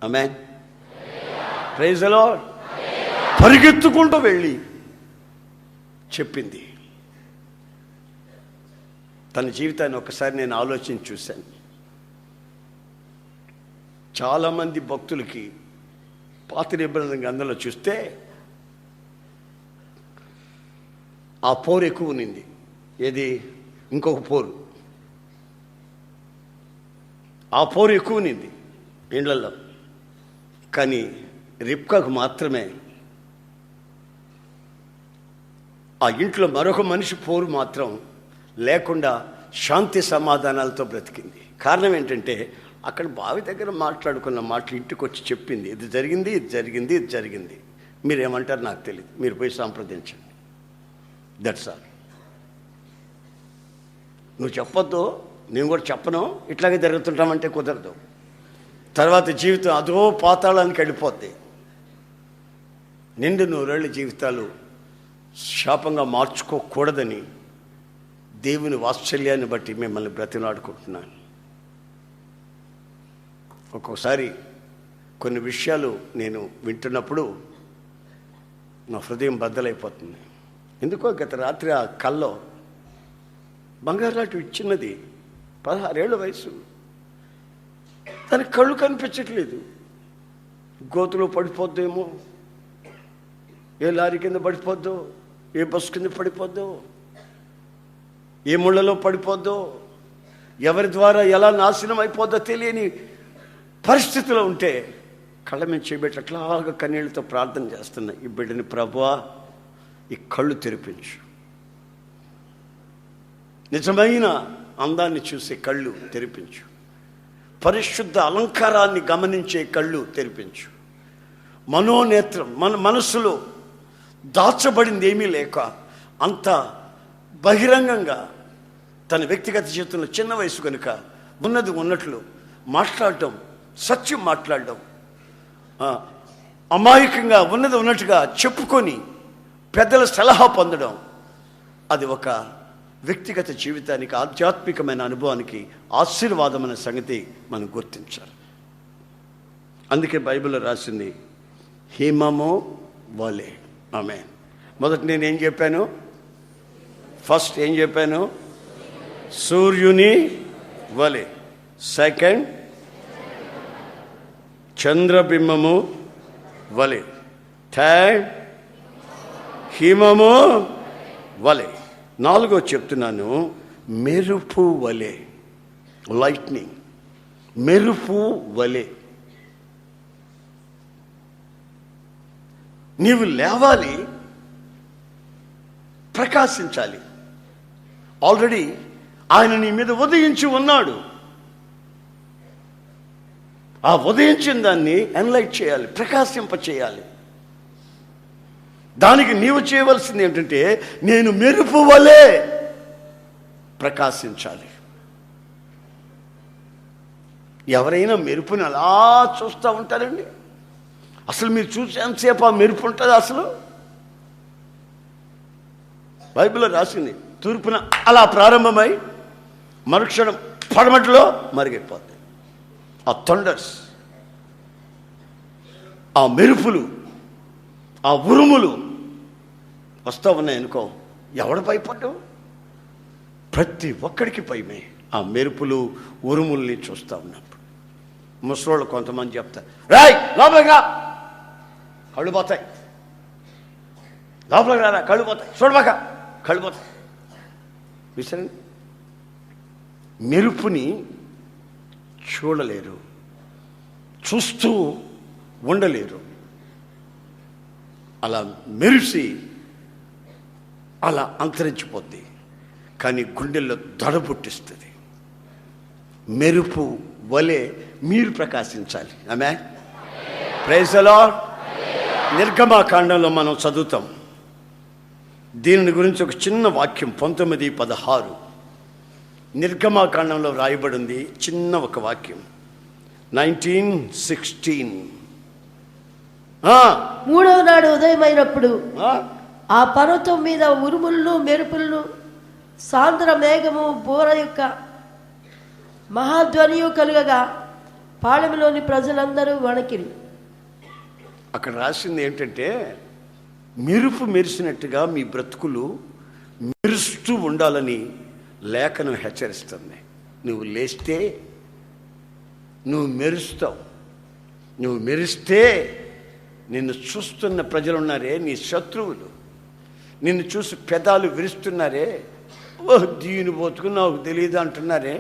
ఆమేన్, ప్రైజ్ ది లార్డ్, పరిగెత్తుకుంటూ వెళ్ళి చెప్పింది. తన జీవితాన్ని ఒకసారి నేను ఆలోచించి చూశాను. చాలామంది భక్తులకి పాత నిబంధన గ్రంథంలో చూస్తే ఆ పోరు ఎక్కువ ఉన్నింది. ఏది? ఇంకొక పోరు, ఆ పోరు ఎక్కువ ఉన్నింది ఇండ్లలో. కానీ రిబ్కాకు మాత్రమే ఆ ఇంట్లో మరొక మనిషి పోరు మాత్రం లేకుండా శాంతి సమాధానాలతో బ్రతికింది. కారణం ఏంటంటే అక్కడ బావి దగ్గర మాట్లాడుకున్న మాటలు ఇంటికి వచ్చి చెప్పింది, ఇది జరిగింది, ఇది జరిగింది, ఇది జరిగింది. మీరేమంటారు నాకు తెలియదు, మీరు పోయి సంప్రదించండి. That's all. నువ్వు చెప్పొద్దు, నేను కూడా చెప్పను, ఇట్లాగే జరుగుతుంటామంటే కుదరదు. తర్వాత జీవితం అదో పాతాళానికి వెళ్ళిపోద్ది. నిండు నూరేళ్ళ జీవితాలు శాపంగా మార్చుకోకూడదని దేవుని వాత్సల్యాన్ని బట్టి మిమ్మల్ని బ్రతిలాడుకుంటున్నాను. ఒక్కోసారి కొన్ని విషయాలు నేను వింటున్నప్పుడు నా హృదయం బద్దలైపోతుంది. ఎందుకో గత రాత్రి ఆ కల్లో బంగారు లాంటి ఇచ్చినది 16 ఏళ్ల వయసు, తనకి కళ్ళు కనిపించట్లేదు. గోతులో పడిపోద్దేమో, ఏ లారీ కింద పడిపోద్దో, ఏ బస్సు కింద పడిపోద్దో, ఏ ముళ్ళలో పడిపోద్దో, ఎవరి ద్వారా ఎలా నాశనం అయిపోద్దో తెలియని పరిస్థితిలో ఉంటే కళ్ళ మీద చేయబెట్టి అట్లాగా కన్నీళ్ళతో ప్రార్థన చేస్తున్నా, ఈ బిడ్డని ప్రభువా ఈ కళ్ళు తెరిపించు, నిజమైన అందాన్ని చూసే కళ్ళు తెరిపించు, పరిశుద్ధ అలంకారాన్ని గమనించే కళ్ళు తెరిపించు, మనోనేత్రం మన మనసులో దాచబడింది ఏమీ లేక అంత బహిరంగంగా తన వ్యక్తిగత జీవితంలో చిన్న వయసు కనుక ఉన్నది ఉన్నట్లు మాట్లాడటం, సత్యం మాట్లాడడం, అమాయకంగా ఉన్నది ఉన్నట్టుగా చెప్పుకొని పెద్దల సలహా పొందడం, అది ఒక వ్యక్తిగత జీవితానికి, ఆధ్యాత్మికమైన అనుభవానికి ఆశీర్వాదమైన సంగతి మనం గుర్తించాలి. అందుకే బైబిల్లో రాసింది హిమము వలె. ఆమేన్. మొదట నేనేం చెప్పాను? ఫస్ట్ ఏం చెప్పాను? సూర్యుని వలె. సెకండ్ చంద్రబింబము వలె. థర్డ్ హిమము వలె. 4 చెప్తున్నాను, మెరుపు వలె. లైట్నింగ్, మెరుపు వలె. నీవు లేవాలి, ప్రకాశించాలి. ఆల్రెడీ ఆయన నీ మీద ఉదయించి ఉన్నాడు. ఆ ఉదయించిన దాన్ని ఎన్లైట్ చేయాలి, ప్రకాశింప చేయాలి. దానికి నీవు చేయవలసింది ఏంటంటే, నేను మెరుపు వలె ప్రకాశించాలి. ఎవరైనా మెరుపుని అలా చూస్తూ ఉంటారండి? అసలు మీరు చూసేంతసేపు ఆ మెరుపు ఉంటుంది? అసలు బైబిల్లో రాసింది, తూర్పున అలా ప్రారంభమై మరుక్షణం పడమటిలో మరిగిపోతుంది. ఆ థండర్స్, ఆ మెరుపులు, ఆ ఉరుములు వస్తూ ఉన్నాయనుకో, ఎవడు భయపడ్డు? ప్రతి ఒక్కడికి భయమే ఆ మెరుపులు ఉరుముల్ని చూస్తూ ఉన్నప్పుడు. ముసలోళ్ళు కొంతమంది చెప్తారు, రాయ్ లోపలికి రా, కళ్ళు పోతాయి, లోపలికి రారా కళ్ళు పోతాయి, చూడబాక కళ్ళు పోతాయి. విసరండి, మెరుపుని చూడలేరు, చూస్తూ ఉండలేరు. అలా మెరిసి అలా అంతరించిపోద్ది. కానీ గుండెల్లో దడ పుట్టిస్తుంది. మెరుపు వలె మీరు ప్రకాశించాలి. ఆమేన్. Praise the lord. నిర్గమకాండంలో మనం చదువుతాం దీని గురించి ఒక చిన్న వాక్యం. 19:16 నిర్గమకాండంలో రాయబడింది చిన్న ఒక వాక్యం. 19:16 మూడవ నాడు ఉదయమైనప్పుడు ఆ పర్వతం మీద ఉరుములను మెరుపులను సాంద్ర మేఘము బోర యొక్క మహాధ్వనియు కలుగగా పాళెంలోని ప్రజలందరూ వణకిరి. అక్కడ రాసింది ఏంటంటే, మెరుపు మెరిసినట్టుగా మీ బ్రతుకులు మెరుస్తూ ఉండాలని లేఖనం హెచ్చరిస్తుంది. నువ్వు లేస్తే నువ్వు మెరుస్తావు. నువ్వు మెరిస్తే నిన్ను చూస్తున్న ప్రజలు ఉన్నారే, నీ శత్రువులు నిన్ను చూసి పెదాలు విరుస్తున్నారే, ఓ దీని బతుకు నాకు తెలియదు అంటున్నారే,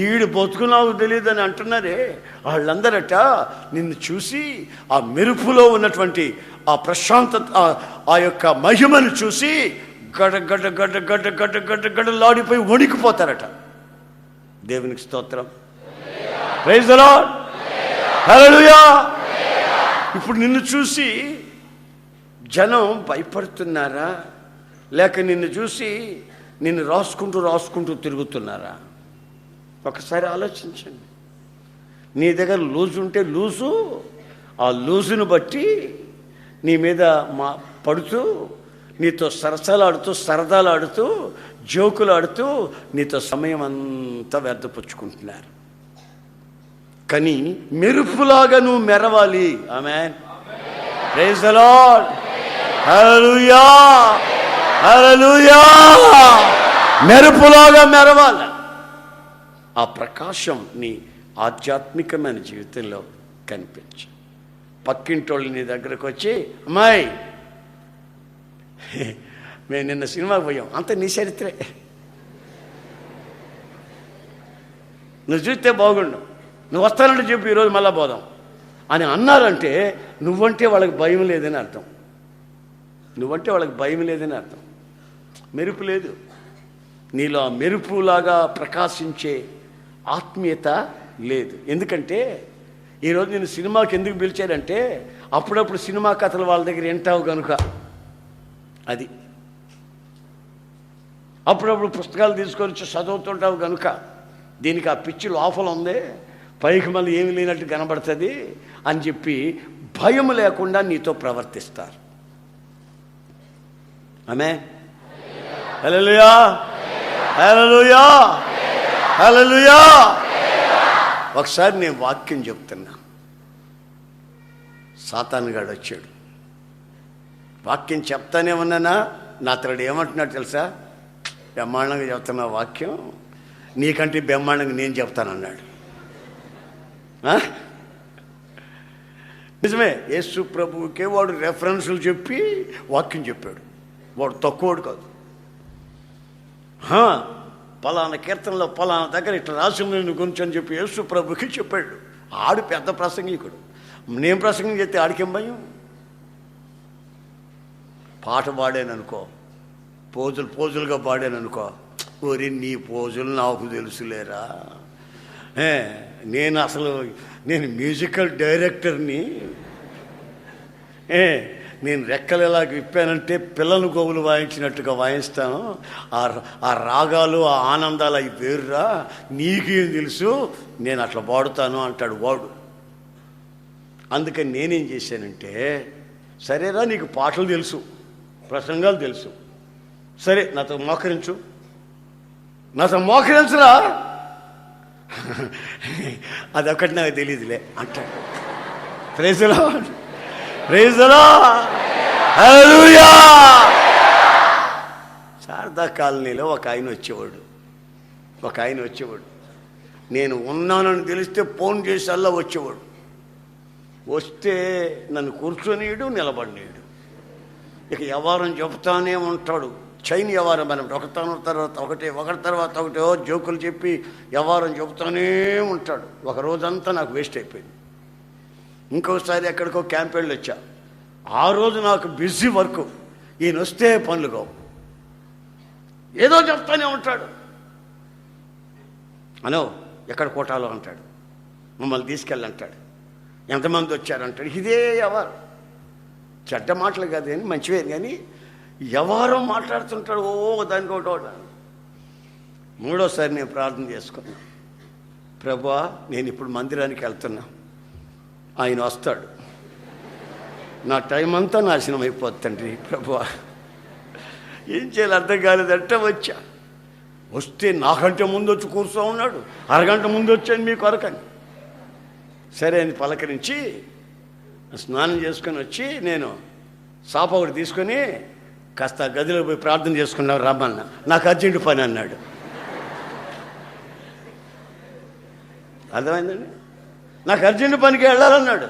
ఈడు బతుకు నాకు తెలియదు అని అంటున్నారే, వాళ్ళందరట నిన్ను చూసి ఆ మెరుపులో ఉన్నటువంటి ఆ ప్రశాంతత, ఆ యొక్క మహిమను చూసి గడ గడ గడ గడ గడ గడ గడలాడిపోయి వణికిపోతారట. దేవునికి స్తోత్రం. Praise the lord. హల్లెలూయా. ఇప్పుడు నిన్ను చూసి జనం భయపడుతున్నారా, లేక నిన్ను చూసి నిన్ను రాసుకుంటూ తిరుగుతున్నారా? ఒకసారి ఆలోచించండి. నీ దగ్గర లూజు ఉంటే లూజు, ఆ లూజును బట్టి నీ మీద పడుతూ, నీతో సరదాలు ఆడుతూ జోకులు ఆడుతూ నీతో సమయం అంతా వ్యర్థపుచ్చుకుంటున్నారు. కానీ మెరుపులాగా నువ్వు మెరవాలి. ఆమేన్. Praise the lord. హల్లెలూయా. హల్లెలూయా. మెరుపులాగా మెరవాలి. ఆ ప్రకాశం నీ ఆధ్యాత్మికమైన జీవితంలో కనిపించు. పక్కింటోళ్ళు నీ దగ్గరకు వచ్చి, అమ్మాయి మేము నిన్న సినిమాకి పోయాం, అంత నీ చరిత్రే, నువ్వు చూస్తే బాగుండు, నువ్వు వస్తానంటే చెప్పు ఈరోజు మళ్ళా పోదాం అని అన్నారంటే నువ్వంటే వాళ్ళకి భయం లేదని అర్థం. నువ్వంటే వాళ్ళకి భయం లేదని అర్థం. మెరుపు లేదు నీలో. ఆ మెరుపులాగా ప్రకాశించే ఆత్మీయత లేదు. ఎందుకంటే ఈరోజు నేను సినిమాకి ఎందుకు పిలిచారంటే అప్పుడప్పుడు సినిమా కథలు వాళ్ళ దగ్గర వింటావు కనుక. అది అప్పుడప్పుడు పుస్తకాలు తీసుకొని వచ్చి చదువుతుంటావు కనుక. దీనికి ఆ పిచ్చి లోపల ఉంది, పైకి మళ్ళీ ఏమి లేనట్టు కనబడుతుంది అని చెప్పి భయం లేకుండా నీతో ప్రవర్తిస్తారు. ఆమేన్. హల్లెలూయా. హల్లెలూయా. హల్లెలూయా. ఒకసారి నేను వాక్యం చెప్తున్నా, సాతానుగాడు వచ్చాడు. వాక్యం చెప్తానే ఉన్నానా, నా అతడు ఏమంటున్నాడు తెలుసా? బ్రహ్మాండంగా చెప్తున్నా వాక్యం, నీకంటే బ్రహ్మాండంగా నేను చెప్తానన్నాడు. నిజమే. యేసు ప్రభువుకే వాడు రెఫరెన్సులు చెప్పి వాక్యం చెప్పాడు. వాడు తక్కువడు కాదు. పలానా కీర్తనలో పలానా దగ్గర ఇట్లా రాసి ఉంది గురించి అని చెప్పి యేసు ప్రభుకి చెప్పాడు. ఆడు పెద్ద ప్రసంగికుడు. నేను ప్రసంగం చేస్తే ఆడికేం భయం? పాట పాడాననుకో, పోజులుగా పాడాననుకో, ఓరి నీ పోజులు నాకు తెలుసులేరా, నేను మ్యూజికల్ డైరెక్టర్ని, నేను రెక్కలు ఎలా విప్పానంటే పిల్లలు గోవులు వాయించినట్టుగా వాయిస్తాను, ఆ రాగాలు ఆ ఆనందాలు అవి వేరురా, నీకేం తెలుసు, నేను అట్లా పాడుతాను అంటాడు వాడు. అందుకని నేనేం చేశానంటే, సరేరా నీకు పాటలు తెలుసు, ప్రసంగాలు తెలుసు, సరే నాతో మోకరించరా, అదొకటి నాకు తెలియదులే అంటాడు. Praise the lord. Praise the lord. హల్లెలూయా. శారదా కాలనీలో ఒక ఆయన వచ్చేవాడు. నేను ఉన్నానని తెలిస్తే ఫోన్ చేసి అలా వచ్చేవాడు. వస్తే నన్ను కూర్చొనియడు, నిలబడినీయడు. ఇక వ్యవహారం చెబుతానే ఉంటాడు. చైన్ వ్యవహారం మనం ఒకటి తర్వాత ఒకటి జోకులు చెప్పి వ్యవహారం చెబుతానే ఉంటాడు. ఒక రోజంతా నాకు వేస్ట్ అయిపోయింది. ఇంకోసారి ఎక్కడికో క్యాంప్ వెళ్ళి వచ్చా. ఆ రోజు నాకు బిజీ వర్క్. ఈయన వస్తే పనులు కావు, ఏదో చెప్తానే ఉంటాడు. అనో ఎక్కడ కోటాలో అంటాడు, మమ్మల్ని తీసుకెళ్ళంటాడు, ఎంతమంది వచ్చారంటాడు. ఇదే వ్యవహారం. చెడ్డ మాటలు కాదు కానీ మంచివే, కానీ వ్యవహారం మాట్లాడుతుంటాడు. దానికోటి. మూడోసారి నేను ప్రార్థన చేసుకున్నా, ప్రభువా నేను ఇప్పుడు మందిరానికి వెళ్తున్నా, ఆయన వస్తాడు, నా టైం అంతా నాశనం అయిపోతుందండి ప్రభువా, ఏం చేయాలి అర్థం కాలేదంటే వచ్చా. వస్తే నాకంటే ముందు వచ్చి కూర్చో ఉన్నాడు, అరగంట ముందు వచ్చాను మీ కొరకని. సరే అని పలకరించి స్నానం చేసుకొని వచ్చి నేను సాప ఒకటి తీసుకొని కాస్త గదిలో పోయి ప్రార్థన చేసుకున్నావు రమ్మన్నా. నాకు అర్జెంటు పని అన్నాడు. అర్థమైందండి? నాకు అర్జెంటు పనికి వెళ్ళాలన్నాడు.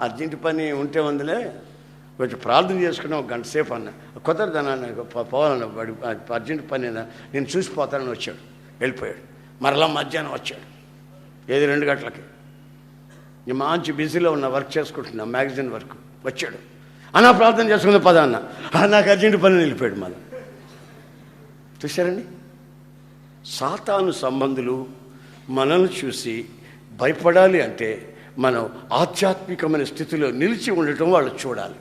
అర్జెంటు పని ఉంటే ఉందిలే, కొంచెం ప్రార్థన చేసుకున్నాం ఒక గంట సేపు అన్న. కుదరదన్నా పోవాలన్నా, వాడి అర్జెంటు పని నేను చూసిపోతానని వచ్చాడు, వెళ్ళిపోయాడు. మరలా మధ్యాహ్నం వచ్చాడు, 2 గంటలకి. నేను మంచి బిజీలో ఉన్న వర్క్ చేసుకుంటున్నా, మ్యాగజైన్ వర్క్. వచ్చాడు, అన్నా ప్రార్థన చేసుకునే పద అన్న, నాకు అర్జెంటు పని వెళ్ళిపోయాడు మళ్ళీ. చూశారండి, సాతాను సంబంధులు మనల్ని చూసి భయపడాలి అంటే మనం ఆధ్యాత్మికమైన స్థితిలో నిలిచి ఉండటం వాళ్ళు చూడాల.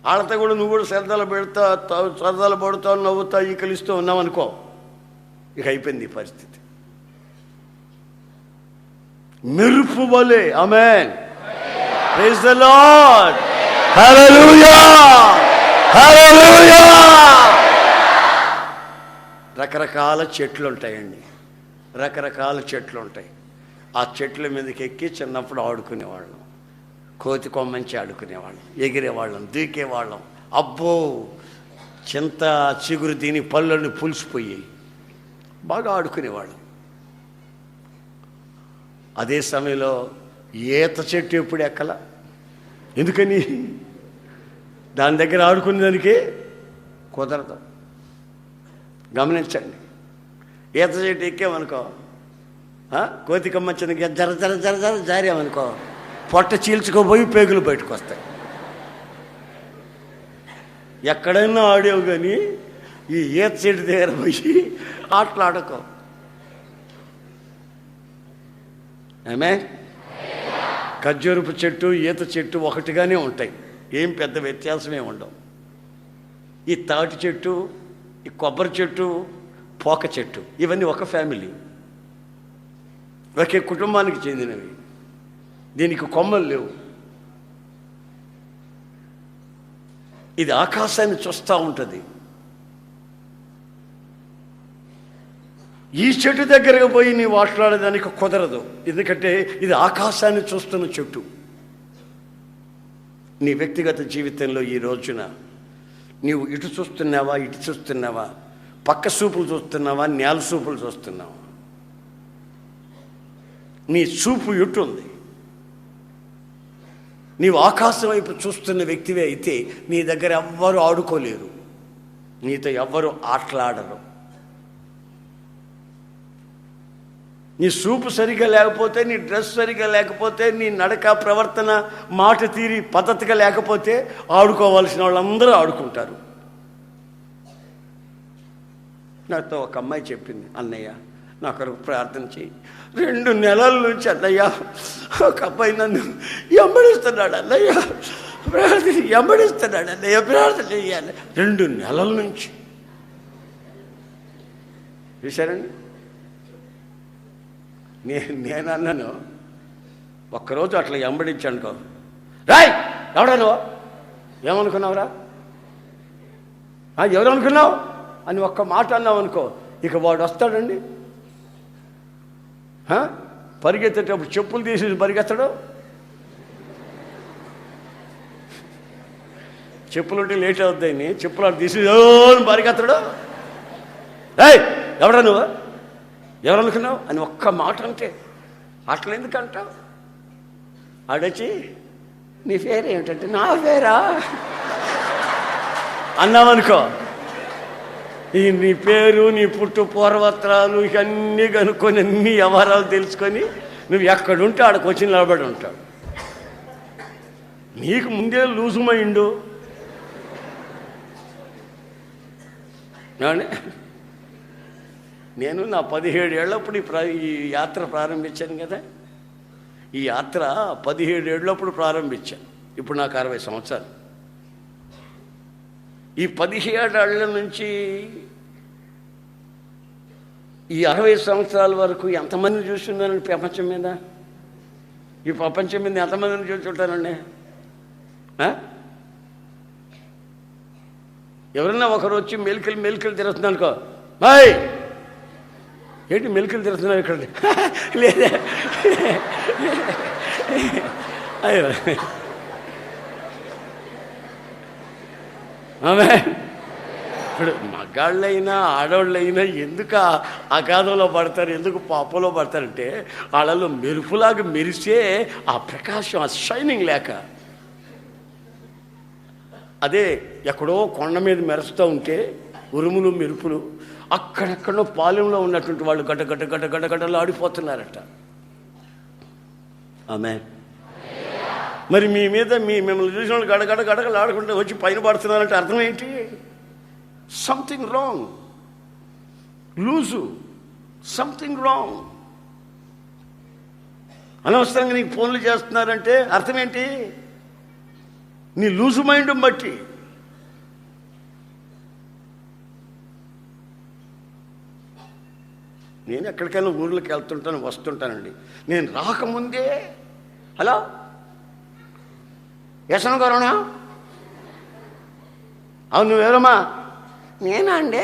వాళ్ళతో కూడా నువ్వు కూడా సరదాలు పడుతావు, నవ్వుతా, ఈకలిస్తూ ఉన్నావు అనుకో, ఇక అయిపోయింది ఈ పరిస్థితి. మెరుపు వలె. ఆమేన్. Praise the lord. హల్లెలూయా, హల్లెలూయా. రకరకాల చెట్లు ఉంటాయండి, రకరకాల చెట్లు ఉంటాయి. ఆ చెట్ల మీదకి ఎక్కి చిన్నప్పుడు ఆడుకునేవాళ్ళం, కోతి కొమ్మంచి ఆడుకునేవాళ్ళం, ఎగిరేవాళ్ళం, దూకేవాళ్ళం. అబ్బో, చింత చిగురు తిని పళ్ళని పులిసిపోయాయి, బాగా ఆడుకునేవాళ్ళం. అదే సమయంలో ఈత చెట్టు ఎప్పుడు ఎక్కల. ఎందుకని? దాని దగ్గర ఆడుకునే దానికి కుదరదు. గమనించండి, ఈత చెట్టు ఎక్కామనుకో, కోతి కమ్మచ్చిన జర జర జర జర జారామనుకో, పొట్ట చీల్చుకోపోయి పేగులు బయటకు వస్తాయి. ఎక్కడైనా ఆడావు కానీ ఈ ఈత చెట్టు దగ్గర పోయి ఆటలాడుకో. ఆమె ఖర్జూరపు చెట్టు, ఈత చెట్టు ఒకటిగానే ఉంటాయి, ఏం పెద్ద వ్యత్యాసమే ఉండవు. ఈ తాటి చెట్టు, ఈ కొబ్బరి చెట్టు, పోక చెట్టు, ఇవన్నీ ఒక ఫ్యామిలీ, ఒకే కుటుంబానికి చెందినవి. దీనికి కొమ్మలు లేవు. ఇది ఆకాశాన్ని చూస్తూ ఉంటుంది. ఈ చెట్టు దగ్గరకు పోయి నీవు ఆటలాడేదానికి కుదరదు, ఎందుకంటే ఇది ఆకాశాన్ని చూస్తున్న చెట్టు. నీ వ్యక్తిగత జీవితంలో ఈ రోజున నీవు ఇటు చూస్తున్నావా, ఇటు చూస్తున్నావా, పక్క చూపులు చూస్తున్నావా, నేల చూపులు చూస్తున్నావా? నీ చూపు ఎటు ఉంది? నీవు ఆకాశం వైపు చూస్తున్న వ్యక్తివే అయితే నీ దగ్గర ఎవ్వరూ ఆడుకోలేరు, నీతో ఎవ్వరూ ఆటలాడరు. నీ చూపు సరిగా లేకపోతే, నీ డ్రెస్ సరిగా లేకపోతే, నీ నడక, ప్రవర్తన, మాట తీరి పద్ధతిగా లేకపోతే ఆడుకోవాల్సిన వాళ్ళందరూ ఆడుకుంటారు. నాతో ఒక అమ్మాయి చెప్పింది, అన్నయ్య నా కొరకు ప్రార్థన చేయి. 2 నెలల నుంచి అన్నయ్య ఒక అబ్బాయి నన్ను ఎంబడిస్తున్నాడు అన్నయ్య, ఎంబడిస్తున్నాడు అన్నయ్య, ప్రార్థన చేయాలి. 2 నెలల నుంచి. చూశారండి, నేను అన్నాను, ఒక్కరోజు అట్లా ఎంబడించానుకో, రాయ్ ఎవడా నువ్వు, ఏమనుకున్నావురా, ఎవరు అనుకున్నావు అని ఒక్క మాట అన్నావు అనుకో, ఇక వాడు వస్తాడండి. పరిగెత్తేటప్పుడు చెప్పులు తీసి పరిగెత్తడు. చెప్పులు ఉంటే లేట్ అవుతాయని చెప్పులు అటు తీసి పరిగెత్తడు. రాయ్ ఎవడా నువ్వు, ఎవరు అనుకున్నావు అని ఒక్క మాట అంటే, అట్లా ఎందుకంటావు? ఆడొచ్చి నీ పేరు ఏమిటంటే, నా పేరా అన్నావనుకో, ఈ నీ పేరు, నీ పుట్టు పూర్వత్రాలు ఇవన్నీ కనుక్కొని అన్ని వ్యవహారాలు తెలుసుకొని నువ్వు ఎక్కడుంటే ఆడకు వచ్చి నిలబడి ఉంటావు. నీకు ముందే లూజుమైండు. నేను నా 17 ఏళ్ళప్పుడు ఈ యాత్ర ప్రారంభించాను కదా. ఈ యాత్ర 17 ఏళ్ళప్పుడు ప్రారంభించాను. ఇప్పుడు నాకు 60 సంవత్సరాలు. ఈ 17 ఏళ్ళ నుంచి ఈ 60 సంవత్సరాల వరకు ఎంతమందిని చూస్తున్నానండి ప్రపంచం మీద? ఈ ప్రపంచం మీద ఎంతమందిని చూస్తుంటానండి? ఎవరన్నా ఒకరు వచ్చి మెలికలు తిరుగుతున్నాను అనుకో, బాయ్ ఏంటి మెలికలు తిరుగుతున్నావు ఇక్కడ? లేదా అయ్యో ఆమె ఇప్పుడు మగాళ్ళైనా ఆడవాళ్ళైనా ఎందుకు అగాధంలో పడతారు, ఎందుకు పాపంలో పడతారంటే వాళ్ళలో మెరుపులాగా మెరిసే ఆ ప్రకాశం, ఆ షైనింగ్ లేక. అదే ఎక్కడో కొండ మీద మెరుస్తూ ఉంటే ఉరుములు మెరుపులు, అక్కడెక్కడో పాలెంలో ఉన్నటువంటి వాళ్ళు గడ్డ ఆడిపోతున్నారట. ఆమె మరి మీ మీద మిమ్మల్ని చూసిన వాళ్ళు గడగడలు ఆడుకుంటే వచ్చి పైన పడుతున్నారంటే అర్థం ఏంటి? Something wrong, loose, something wrong. అనవసరంగా నీకు ఫోన్లు చేస్తున్నారంటే అర్థం ఏంటి? నీ లూజు మైండ్ బట్టి. నేను ఎక్కడికైనా ఊర్లోకి వెళ్తుంటాను, వస్తుంటానండి. నేను రాకముందే హలో యశన గారునా? అవును, నువ్వెవరమ్మా? నేనా అండి,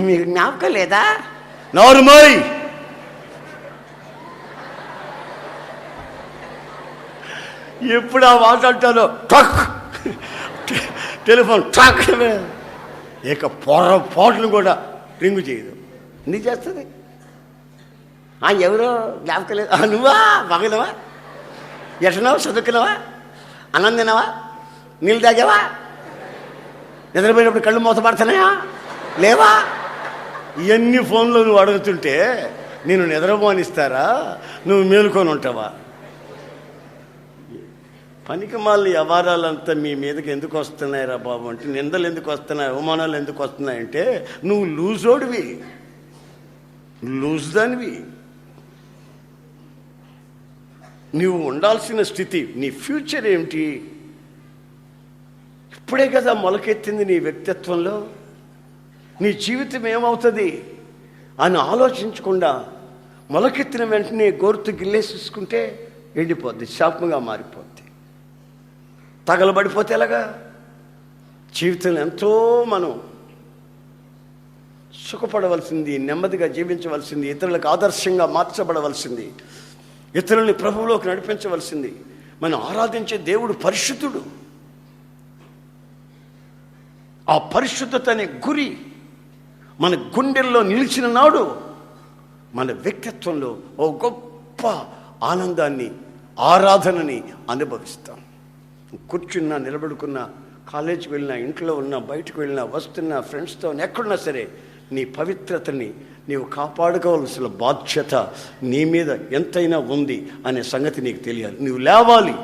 మీకు జ్ఞాపకం లేదా? నోరుమోయ్. ఎప్పుడు ఆ మాట అంటానో టక్ టెలిఫోన్ టక్, ఇక పొరపాటును కూడా రింగు చేయదు. ఎందుకు చేస్తుంది? ఎవరో జ్ఞాపకం లేదు. నువ్వా? బాగున్నావా? ఎట్టినావా? చదువుకున్నావా? అన్నం తిన్నావా? నీళ్ళు తాగావా? నిద్రపోయినప్పుడు కళ్ళు మూతపడుతున్నాయా లేవా? ఇవన్నీ ఫోన్లో నువ్వు అడుగుతుంటే నేను నిద్రపోనిస్తారా? నువ్వు మేలుకొని ఉంటావా? పనికి మాలిన వ్యవహారాలంతా మీ మీదకి ఎందుకు వస్తున్నాయిరా బాబు అంటే, నిందలు ఎందుకు వస్తున్నాయి, అవమానాలు ఎందుకు వస్తున్నాయంటే నువ్వు లూజోడివి, లూజ్ దానివి. నువ్వు ఉండాల్సిన స్థితి, నీ ఫ్యూచర్ ఏమిటి? ఇప్పుడే కదా మొలకెత్తింది నీ వ్యక్తిత్వంలో. నీ జీవితం ఏమవుతుంది అని ఆలోచించకుండా మొలకెత్తిన వెంటనే గోరుతు గిల్లేసేసుకుంటే ఎండిపోద్ది, శాపంగా మారిపోద్ది. తగలబడిపోతే ఎలాగా? జీవితంలో ఎంతో మనం సుఖపడవలసింది, నెమ్మదిగా జీవించవలసింది, ఇతరులకు ఆదర్శంగా మార్చబడవలసింది, ఇతరుల్ని ప్రభువులోకి నడిపించవలసింది. మనం ఆరాధించే దేవుడు పరిశుద్ధుడు. ఆ పరిశుద్ధత అనే గురి మన గుండెల్లో నిలిచిన నాడు మన వ్యక్తిత్వంలో ఓ గొప్ప ఆనందాన్ని, ఆరాధనని అనుభవిస్తాం. కూర్చున్నా, నిలబడుకున్నా, కాలేజీకి వెళ్ళినా, ఇంట్లో ఉన్నా, బయటకు వెళ్ళినా, వస్తున్నా, ఫ్రెండ్స్తో ఎక్కడున్నా సరే నీ పవిత్రతని నీవు కాపాడుకోవాల్సిన బాధ్యత నీ మీద ఎంతైనా ఉంది అనే సంగతి నీకు తెలియాలి. నువ్వు లేవాలి,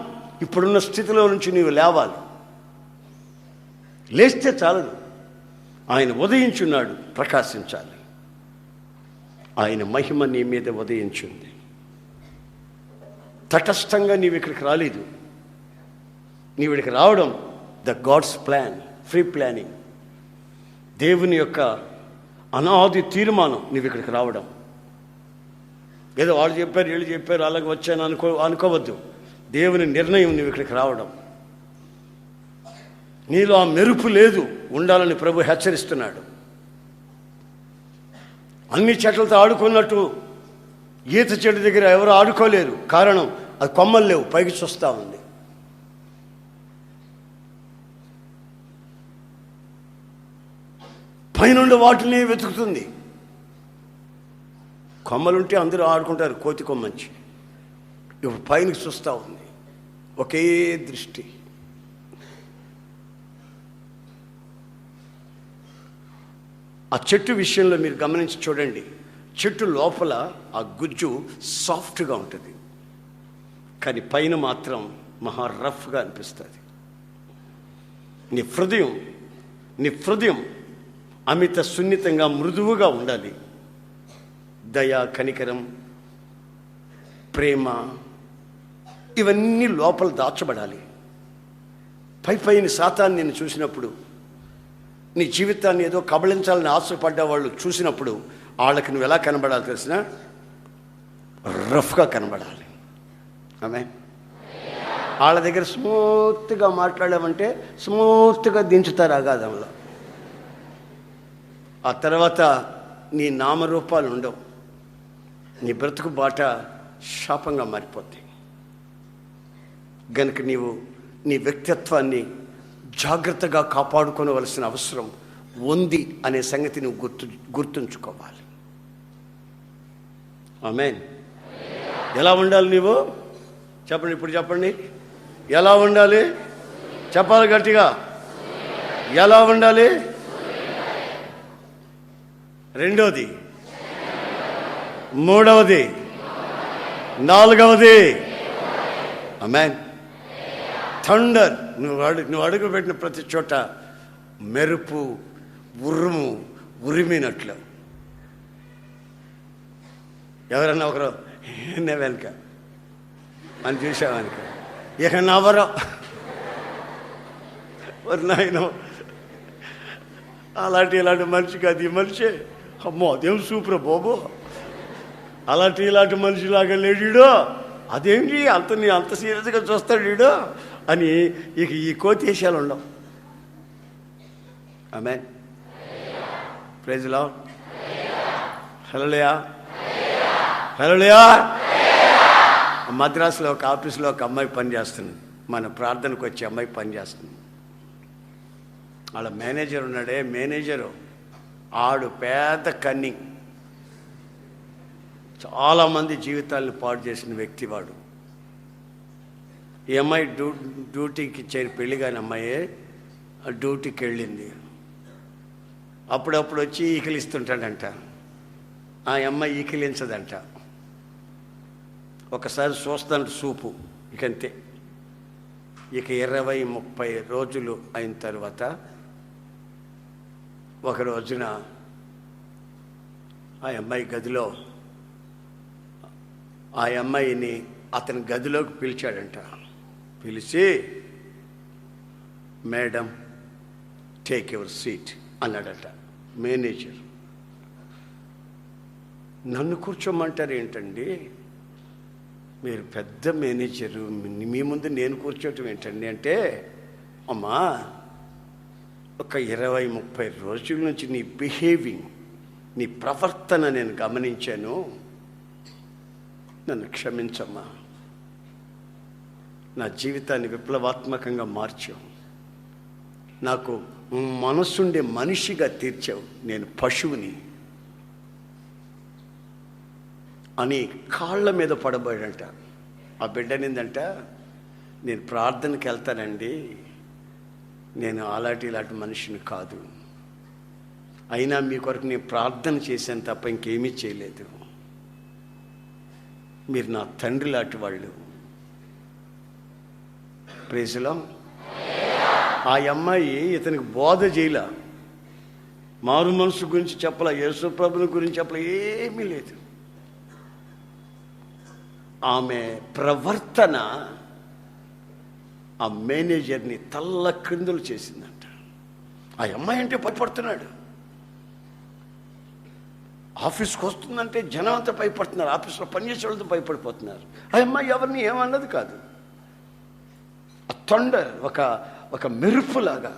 ఇప్పుడున్న స్థితిలో నుంచి నీవు లేవాలి. లేస్తే చాలదు, ఆయన ఉదయించున్నాడు, ప్రకాశించాలి. ఆయన మహిమ నీ మీద ఉదయించింది. తటస్థంగా నీవు ఇక్కడికి రాలేదు. నీవు ఇక్కడికి రావడం the God's plan, free planning, దేవుని యొక్క అనాది తీర్మానం. నీవు ఇక్కడికి రావడం ఏదో వాళ్ళు చెప్పారు, వీళ్ళు చెప్పారు, అలాగే వచ్చాను అనుకోవద్దు. దేవుని నిర్ణయం నువ్వు ఇక్కడికి రావడం. నీలో ఆ మెరుపు లేదు, ఉండాలని ప్రభు హెచ్చరిస్తున్నాడు. అన్ని చెట్లతో ఆడుకున్నట్టు ఈత చెట్టు దగ్గర ఎవరు ఆడుకోలేరు. కారణం అది కొమ్మలు లేవు, పైకి చూస్తూ ఉంది. పైనుండి వాటిని వెతుకుతుంది. కొమ్మలుంటే అందరూ ఆడుకుంటారు, కోతి కొమ్మంచి. ఇప్పుడు పైనకి చూస్తూ ఉంది, ఒకే దృష్టి. ఆ చెట్టు విషయంలో మీరు గమనించి చూడండి. చెట్టు లోపల ఆ గుజ్జు సాఫ్ట్గా ఉంటుంది, కానీ పైన మాత్రం మహా రఫ్గా అనిపిస్తుంది. నీ హృదయం అమిత సున్నితంగా, మృదువుగా ఉండాలి. దయ, కనికరం, ప్రేమ ఇవన్నీ లోపల దాచబడాలి. పైన సాతాను నిన్ను చూసినప్పుడు, నీ జీవితాన్ని ఏదో కబళించాలని ఆశపడ్డ వాళ్ళు చూసినప్పుడు వాళ్ళకి నువ్వు ఎలా కనబడాలి తెలిసిన? రఫ్గా కనబడాలి. ఆమె వాళ్ళ దగ్గర స్మూత్గా మాట్లాడామంటే స్మూత్గా దించుతారు అగాధంలో. ఆ తర్వాత నీ నామరూపాలు ఉండవు, నీ బ్రతుకు బాట శాపంగా మారిపోద్ది. గనుక నీవు నీ వ్యక్తిత్వాన్ని జాగ్రత్తగా కాపాడుకోవలసిన అవసరం ఉంది అనే సంగతి నువ్వు గుర్తుంచుకోవాలి. ఆమేన్. ఎలా ఉండాలి నీవు? చెప్పండి, ఇప్పుడు చెప్పండి. ఎలా ఉండాలి? చెప్పాలి గట్టిగా. ఎలా ఉండాలి? రెండవది, మూడవది, నాలుగవది. ఆమేన్. థండర్, నువ్వు అడుగు పెట్టిన ప్రతి చోట మెరుపు, ఉరుము ఉరిమినట్లు. ఎవరన్నా ఒకరు వెనక అని చూసావనుక, ఇక నవరో నాయన ఇలాంటి మనిషికి అది మనిషే. అమ్మో అదేం సూపర్ బాబు, ఇలాంటి మనిషిలాగా లేడీడో, అదేంటి అంత సీరియస్గా చూస్తాడు వీడు అని ఇక ఈ కోతేశాలు ఉండవు. ఆమేన్. Praise the lord. హల్లెలూయా, హల్లెలూయా. మద్రాసులో ఒక ఆఫీస్లో ఒక అమ్మాయి పనిచేస్తుంది. మన ప్రార్థనకు వచ్చే అమ్మాయి పనిచేస్తుంది. వాళ్ళ మేనేజర్ ఉన్నాడే, మేనేజరు ఆడు పెద్ద కన్నింగ్, చాలామంది జీవితాలను పాడు చేసిన వ్యక్తి వాడు. ఈ అమ్మాయి డ్యూటీకి చేరి పెళ్లి కాని అమ్మాయే డ్యూటీకి వెళ్ళింది. అప్పుడప్పుడు వచ్చి ఈకిలిస్తుంటాడంట. ఆ అమ్మాయి ఈకిలించదంట. ఒకసారి చూస్తాను సూపు, ఇకంతే. ఇక 20-30 రోజులు అయిన తర్వాత ఒక రోజున ఆ అమ్మాయి గదిలో ఆ అమ్మాయిని అతని గదిలోకి పిలిచాడంట. పిలిచి, మేడం టేక్ యువర్ సీట్ అన్నాడట మేనేజర్. నన్ను కూర్చోమంటారు ఏంటండి, మీరు పెద్ద మేనేజరు, మీ ముందు నేను కూర్చోవటం ఏంటండి అంటే, అమ్మా ఒక 20-30 రోజుల నుంచి నీ బిహేవింగ్, నీ ప్రవర్తన నేను గమనించాను, నన్ను క్షమించమ్మా, నా జీవితాన్ని విప్లవాత్మకంగా మార్చావు, నాకు మనసుండే మనిషిగా తీర్చావు, నేను పశువుని అని కాళ్ళ మీద పడబోయాడంట. ఆ బిడ్డనిందంట, నేను ప్రార్థనకి వెళ్తానండి, నేను ఇలాంటి మనిషిని కాదు, అయినా మీ కొరకు నేను ప్రార్థన చేశాను తప్ప ఇంకేమీ చేయలేదు, మీరు నా తండ్రి లాంటి వాళ్ళు. Praise the Lord. ఆ అమ్మాయి ఇతనికి బోధ చేయలా, మారు మనసు గురించి చెప్పలా, యేసు ప్రభుని గురించి చెప్పలా, ఏమీ లేదు. ఆమె ప్రవర్తన ఆ మేనేజర్ని తల్ల క్రిందులు చేసిందంట. ఆ అమ్మాయి అంటే భయపడుతున్నాడు. ఆఫీస్కి వస్తుందంటే జనం అంతా భయపడుతున్నారు, ఆఫీస్లో పనిచేసే వాళ్ళతో భయపడిపోతున్నారు. ఆ అమ్మాయి ఎవరిని ఏమన్నది కాదు. ఆ థండర్, ఒక మెరుపులాగా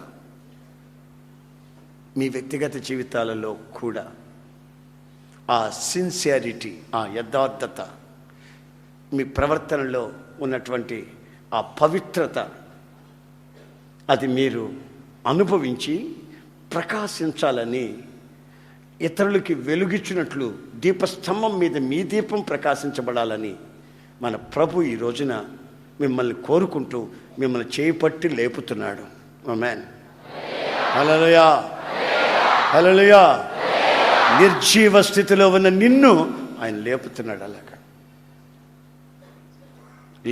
మీ వ్యక్తిగత జీవితాలలో కూడా ఆ సిన్సియారిటీ, ఆ యథార్థత, మీ ప్రవర్తనలో ఉన్నటువంటి ఆ పవిత్రత, అది మీరు అనుభవించి ప్రకాశించాలని, ఇతరులకి వెలుగిచ్చినట్లు దీపస్తంభం మీద మీ దీపం ప్రకాశించబడాలని మన ప్రభు ఈ రోజున మిమ్మల్ని కోరుకుంటూ మిమ్మల్ని చేపట్టి లేపుతున్నాడు. ఆమేన్. హల్లెలూయా, హల్లెలూయా. నిర్జీవ స్థితిలో ఉన్న నిన్ను ఆయన లేపుతున్నాడు. అలాగా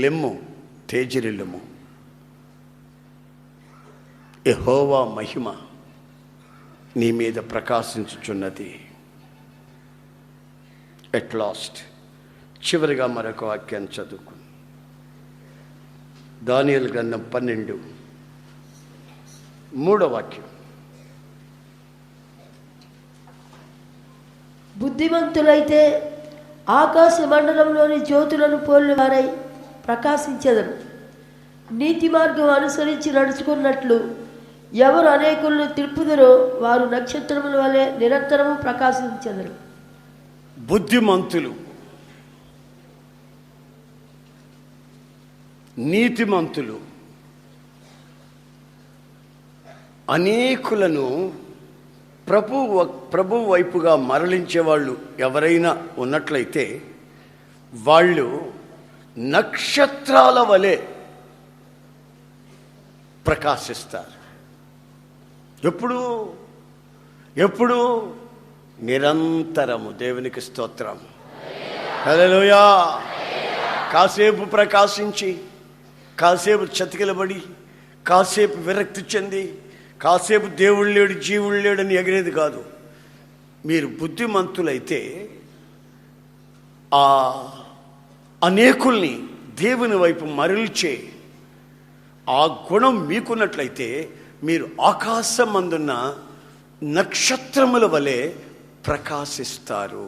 లెమ్ము, తేజరిల్లుము, యెహోవా మహిమ నీ మీద ప్రకాశించుచున్నది. ఎట్ లాస్ట్ చివరిగా మరొక వాక్యాన్ని చదువుకు. దానియేలు గ్రంథం 12:3 వాక్యం. బుద్ధిమంతులైతే ఆకాశ మండలంలోని జ్యోతులను పోలిన వారై ప్రకాశించెదరు. నీతి మార్గం అనుసరించి నడుచుకున్నట్లు ఎవరు అనేకులను తిప్పుదరో వారు నక్షత్రముల వలె నిరంతరము ప్రకాశించెదరు. బుద్ధిమంతులు, నీతిమంతులు, అనేకులను ప్రభు వైపుగా మరలించే వాళ్ళు ఎవరైనా ఉన్నట్లయితే వాళ్ళు నక్షత్రాల వలె ప్రకాశిస్తారు. ఎప్పుడు నిరంతరము. దేవునికి స్తోత్రం. హల్లెలూయా. కాసేపు ప్రకాశించి కాసేపు చతికిలబడి, కాసేపు విరక్తి చెంది, కాసేపు దేవుడు లేడు జీవుడు లేడని ఎగిరేది కాదు. మీరు బుద్ధిమంతులైతే ఆ అనేకుల్ని దేవుని వైపు మరల్చే ఆ గుణం మీకున్నట్లయితే మీరు ఆకాశమందున్న నక్షత్రముల వలె ప్రకాశిస్తారు.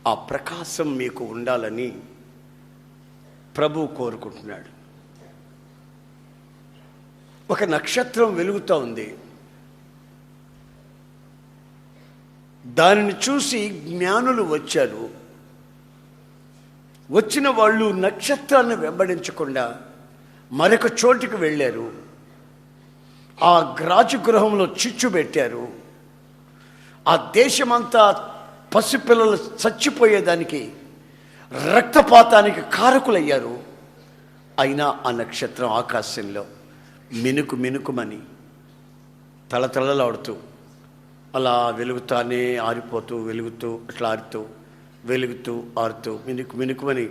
ఆ ప్రకాశం మీకు ఉండాలని ప్రభువు కోరుకుంటున్నాడు. ఒక నక్షత్రం వెలుగుతూ ఉంది. దానిని చూసి జ్ఞానులు వచ్చారు. వచ్చిన వాళ్ళు నక్షత్రాన్ని వెంబడించకుండా మరొక చోటికి వెళ్ళారు. ఆ రాజగృహంలో చిచ్చు పెట్టారు. ఆ దేశమంతా పసిపిల్లలు చచ్చిపోయేదానికి, రక్తపాతానికి కారకులయ్యారు. అయినా ఆ నక్షత్రం ఆకాశంలో మినుకుమని తలతలలాడుతూ అలా వెలుగుతానే ఆరిపోతూ, వెలుగుతూ అట్లా ఆరుతూ, వెలుగుతూ ఆరుతూ మినుకుమని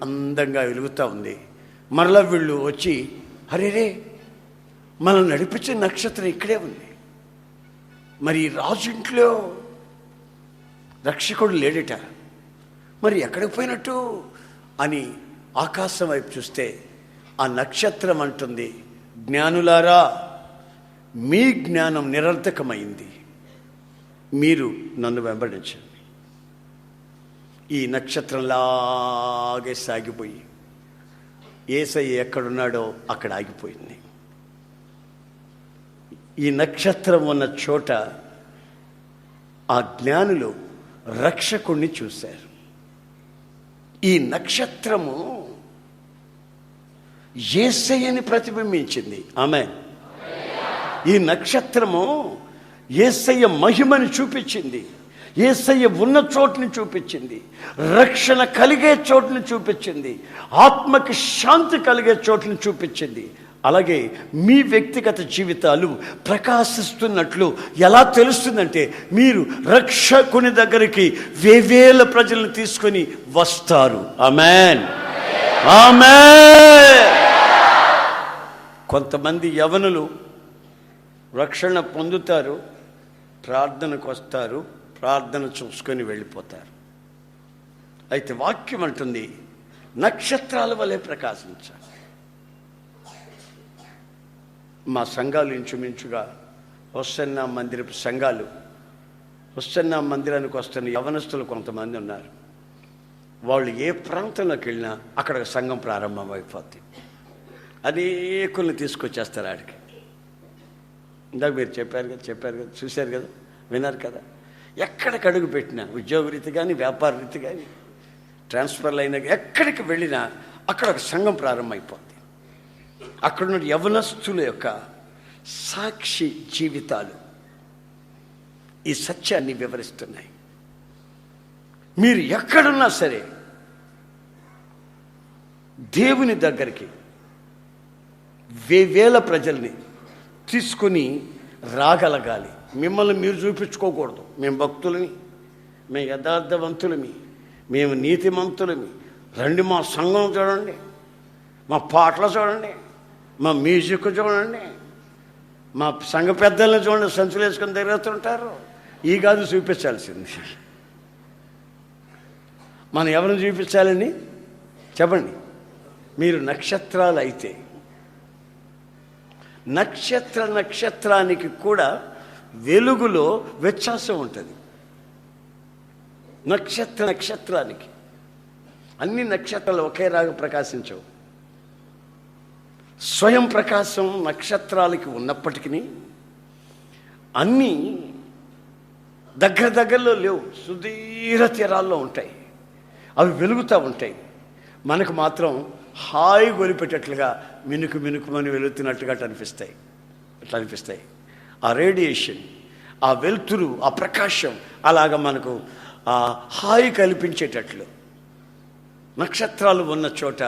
అందంగా వెలుగుతూ ఉంది. మరలా వీళ్ళు వచ్చి, అరేరే మనం నడిపించే నక్షత్రం ఇక్కడే ఉంది, మరి రాజు ఇంట్లో రక్షకుడు లేడట, మరి ఎక్కడికి పోయినట్టు అని ఆకాశం వైపు చూస్తే ఆ నక్షత్రం అంటుంది, జ్ఞానులారా మీ జ్ఞానం నిరర్థకమైంది, మీరు నన్ను వెంబడించండి. ఈ నక్షత్రంలాగే సాగిపోయి యేసయ్య ఎక్కడున్నాడో అక్కడ ఆగిపోయింది. ఈ నక్షత్రం ఉన్న చోట ఆ జ్ఞానులు రక్షకుణ్ణి చూశారు. ఈ నక్షత్రము యేసయ్యని ప్రతిబింబించింది. ఆమేన్. ఈ నక్షత్రము యేసయ్య మహిమని చూపించింది. యేసయ్య ఉన్న చోటుని చూపించింది. రక్షణ కలిగే చోటుని చూపించింది. ఆత్మకి శాంతి కలిగే చోటుని చూపించింది. అలాగే మీ వ్యక్తిగత జీవితాలు ప్రకాశిస్తున్నట్లు ఎలా తెలుస్తుందంటే, మీరు రక్షకుని దగ్గరికి వేవేల ప్రజలను తీసుకొని వస్తారు. ఆమేన్, ఆమేన్. కొంతమంది యవనులు రక్షణ పొందుతారు, ప్రార్థనకు వస్తారు, ప్రార్థన చూసుకొని వెళ్ళిపోతారు. అయితే వాక్యం అంటుంది నక్షత్రాల వలె ప్రకాశించాలి. మా సంఘాలు ఇంచుమించుగా హోసన్నా మందిరపు సంఘాలు, హోసన్నా మందిరానికి వస్తున్న యవనస్తులు కొంతమంది ఉన్నారు. వాళ్ళు ఏ ప్రాంతంలోకి వెళ్ళినా అక్కడ సంఘం ప్రారంభం అయిపోతుంది. అనేకుల్ని తీసుకొచ్చేస్తారు ఆడికి. ఇందాక మీరు చెప్పారు కదా, చూశారు కదా, విన్నారు కదా. ఎక్కడికి అడుగు పెట్టినా, ఉద్యోగ రీతి కానీ, వ్యాపార రీతి కానీ, ట్రాన్స్ఫర్లు అయినా, ఎక్కడికి వెళ్ళినా అక్కడ ఒక సంఘం ప్రారంభమైపోతుంది. అక్కడున్న యవనస్తుల యొక్క సాక్షి జీవితాలు ఈ సత్యాన్ని వివరిస్తున్నాయి. మీరు ఎక్కడున్నా సరే దేవుని దగ్గరికి వేవేల ప్రజల్ని తీసుకుని రాగలగాలి. మిమ్మల్ని మీరు చూపించుకోకూడదు. మేము భక్తులమి, మేము యథార్థవంతులమి, మేము నీతిమంతులమి, రండి మా సంఘం చూడండి, మా పాటలు చూడండి, మా మ్యూజిక్ చూడండి, మా సంఘ పెద్దలను చూడండి, సంచులు వేసుకొని తిరుగుతుంటారు. ఈ కాదు చూపించాల్సింది. మనం ఎవరిని చూపించాలని చెప్పండి. మీరు నక్షత్రాలు అయితే నక్షత్రానికి కూడా వెలుగులో వ్యత్యాసం ఉంటుంది. నక్షత్రానికి అన్ని నక్షత్రాలు ఒకేలాగా ప్రకాశించవు. స్వయం ప్రకాశం నక్షత్రాలకి ఉన్నప్పటికీ అన్నీ దగ్గరలో లేవు, సుదీర తీరాల్లో ఉంటాయి. అవి వెలుగుతూ ఉంటాయి. మనకు మాత్రం హాయి గొలిపెట్టేట్లుగా మినుకుమని వెలుగుతున్నట్టుగా అనిపిస్తాయి. ఆ రేడియేషన్, ఆ వెలుతురు, ఆ ప్రకాశం అలాగ మనకు ఆ హాయి కల్పించేటట్లు నక్షత్రాలు ఉన్న చోట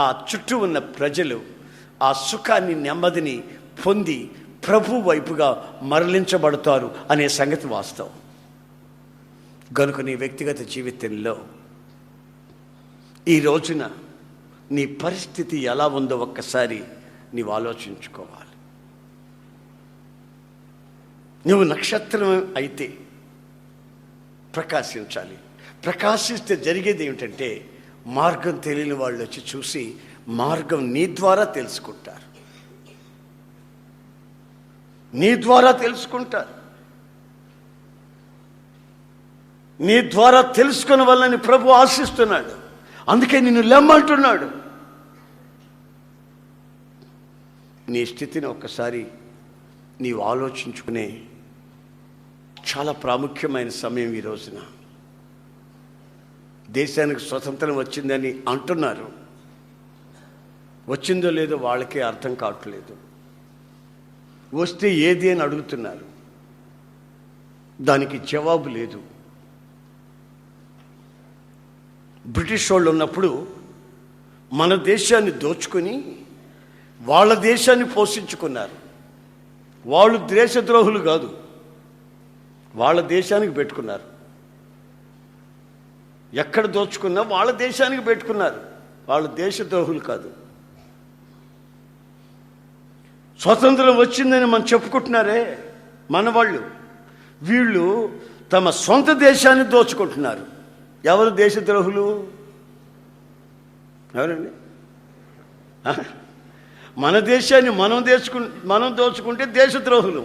ఆ చుట్టూ ఉన్న ప్రజలు ఆ సుఖాన్ని, నెమ్మదిని పొంది ప్రభు వైపుగా మరలించబడతారు అనే సంగతి వాస్తవం. కనుక నీ వ్యక్తిగత జీవితంలో ఈ రోజున నీ పరిస్థితి ఎలా ఉందో ఒక్కసారి నీవు ఆలోచించుకోవాలి. నువ్వు నక్షత్రం అయితే ప్రకాశించాలి. ప్రకాశిస్తే జరిగేది ఏమిటంటే, మార్గం తెలియని వాళ్ళు వచ్చి చూసి మార్గం నీ ద్వారా తెలుసుకుంటారు. నీ ద్వారా తెలుసుకుంటారు. నీ ద్వారా తెలుసుకున్న వాళ్ళని ప్రభు ఆశిస్తున్నాడు. అందుకే నిన్ను లెమ్మంటున్నాడు. నీ స్థితిని ఒక్కసారి నీవు ఆలోచించుకునే చాలా ప్రాముఖ్యమైన సమయం ఈ రోజున. దేశానికి స్వతంత్రం వచ్చిందని అంటున్నారు. వచ్చిందో లేదో వాళ్ళకే అర్థం కావట్లేదు. వస్తే ఏది అని అడుగుతున్నారు. దానికి జవాబు లేదు. బ్రిటిష్ వాళ్ళు ఉన్నప్పుడు మన దేశాన్ని దోచుకొని వాళ్ళ దేశాన్ని పోషించుకున్నారు. వాళ్ళు దేశద్రోహులు కాదు, వాళ్ళ దేశానికి పెట్టుకున్నారు. ఎక్కడ దోచుకున్నా వాళ్ళ దేశానికి పెట్టుకున్నారు. వాళ్ళు దేశద్రోహులు కాదు. స్వతంత్రం వచ్చిందని మనం చెప్పుకుంటున్నారే మన వాళ్ళు, వీళ్ళు తమ సొంత దేశాన్ని దోచుకుంటున్నారు. ఎవరు దేశద్రోహులు? ఎవరండి? మన దేశాన్ని మనం దోచుకుంటే దేశద్రోహులు.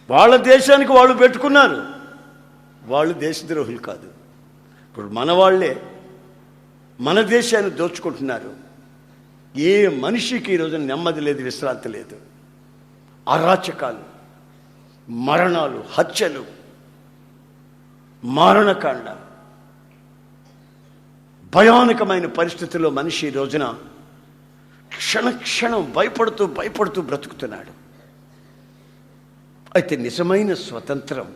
వాళ్ళ దేశానికి వాళ్ళు పెట్టుకున్నారు, వాళ్ళు దేశద్రోహులు కాదు. ఇప్పుడు మన వాళ్ళే మన దేశాన్ని దోచుకుంటున్నారు. ఏ మనిషికి ఈరోజు నెమ్మది లేదు, విశ్రాంతి లేదు. అరాచకాలు, మరణాలు, హత్యలు, మారణకాండ, భయానకమైన పరిస్థితుల్లో మనిషి ఈ రోజున క్షణక్షణం భయపడుతూ బ్రతుకుతున్నాడు. అయితే నిజమైన స్వతంత్రం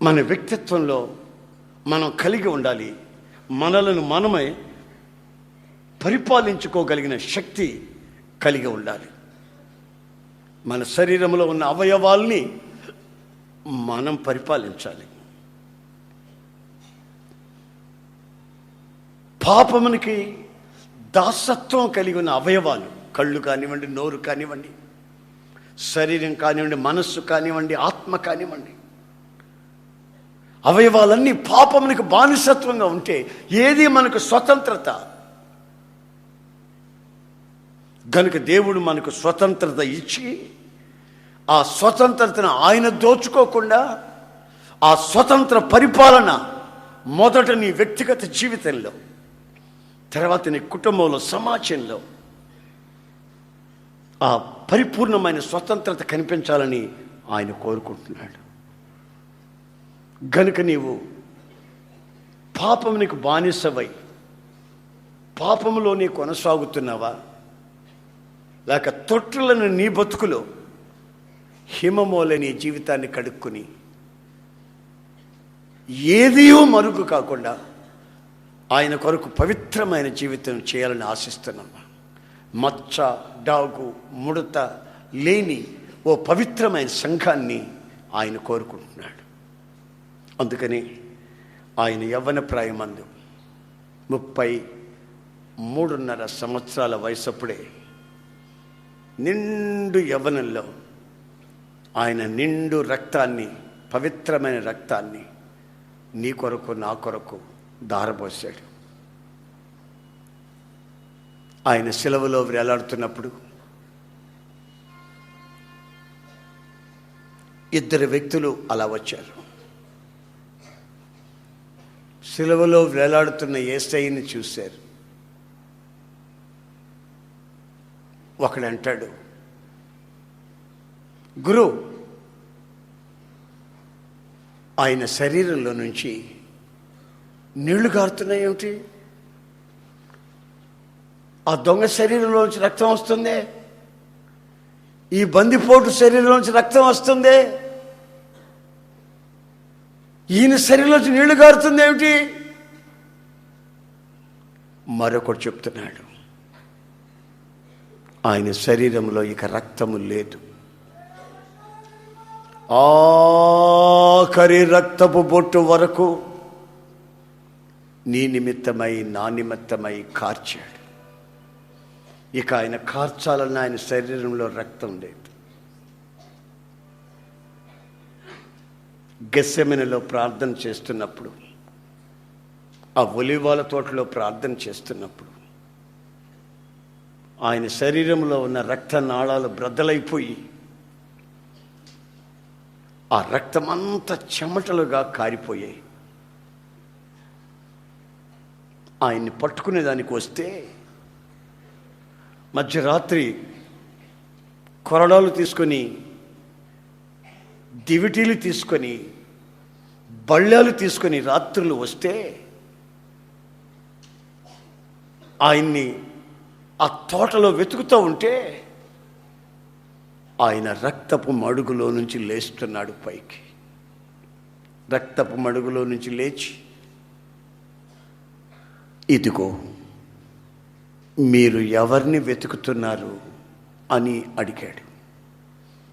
మన వ్యక్తిత్వంలో మనం కలిగి ఉండాలి. మనలను మనమే పరిపాలించుకోగలిగిన శక్తి కలిగి ఉండాలి. మన శరీరంలో ఉన్న అవయవాల్ని మనం పరిపాలించాలి. పాపమునికి దాసత్వం కలిగి ఉన్న అవయవాలు, కళ్ళు కానివ్వండి, నోరు కానివ్వండి, శరీరం కానివ్వండి, మనస్సు కానివ్వండి, ఆత్మ కానివ్వండి, అవయవాలన్నీ పాపమునికి బానిసత్వంగా ఉంటే ఏది మనకు స్వతంత్రత? గనుక దేవుడు మనకు స్వతంత్రత ఇచ్చి ఆ స్వతంత్రతను ఆయన దోచుకోకుండా ఆ స్వతంత్ర పరిపాలన మొదట నీ వ్యక్తిగత జీవితంలో, తర్వాత నీ కుటుంబంలో, సమాజంలో ఆ పరిపూర్ణమైన స్వతంత్రత కనిపించాలని ఆయన కోరుకుంటున్నాడు. గనుక నీవు పాపమునికి బానిసవై పాపములోనే కొనసాగుతున్నావా, లేక తొట్టులను నీ బతుకులో హిమమోలే నీ జీవితాన్ని కడుక్కుని ఏదియో మరుగు కాకుండా ఆయన కొరకు పవిత్రమైన జీవితం చేయాలని ఆశిస్తున్నామా? మచ్చ, డాగు, ముడత లేని ఓ పవిత్రమైన సంఘాన్ని ఆయన కోరుకుంటున్నాడు. అందుకని ఆయన యవ్వన ప్రాయమందు 33.5 సంవత్సరాల వయసప్పుడే నిండు యవ్వనంలో ఆయన నిండు రక్తాన్ని, పవిత్రమైన రక్తాన్ని నీ కొరకు నా కొరకు ధారపోసాడు. ఆయన శిలువలో వేలాడుతున్నప్పుడు ఇద్దరు వ్యక్తులు అలా వచ్చారు. శిలువలో వేలాడుతున్న యేసయ్యని చూశారు. ఒకడంటాడు, గురు, ఆయన శరీరంలో నుంచి నీళ్లు గారుతున్నాయి ఏమిటి? ఆ దొంగ శరీరంలో నుంచి రక్తం వస్తుందే, ఈ బందిపోటు శరీరంలో నుంచి రక్తం వస్తుందే, ఈయన శరీరంలోంచి నీళ్లు గారుతుంది ఏమిటి? మరొకడు చెప్తున్నాడు, ఆయన శరీరంలో ఇక రక్తము లేదు, ఆఖరి రక్తపు బొట్టు వరకు నీ నిమిత్తమై నా నిమిత్తమై కార్చాడు. ఇక ఆయన కార్చాలన్న ఆయన శరీరంలో రక్తం లేదు. గెత్సెమనెలో ప్రార్థన చేస్తున్నప్పుడు, ఆ ఒలీవల తోటలో ప్రార్థన చేస్తున్నప్పుడు ఆయన శరీరంలో ఉన్న రక్త నాళాలు బ్రద్దలైపోయి ఆ రక్తమంతా చెమటలుగా కారిపోయాయి. ఆయన్ని పట్టుకునే దానికి వస్తే మధ్యరాత్రి కొరడాలు తీసుకొని, దివిటీలు తీసుకొని, బళ్ళాలు తీసుకొని రాత్రులు వస్తే ఆయన్ని ఆ తోటలో వెతుకుతూ ఉంటే ఆయన రక్తపు మడుగులో నుంచి లేస్తున్నాడు పైకి. రక్తపు మడుగులో నుంచి లేచి, ఇదిగో మీరు ఎవరిని వెతుకుతున్నారు అని అడిగాడు.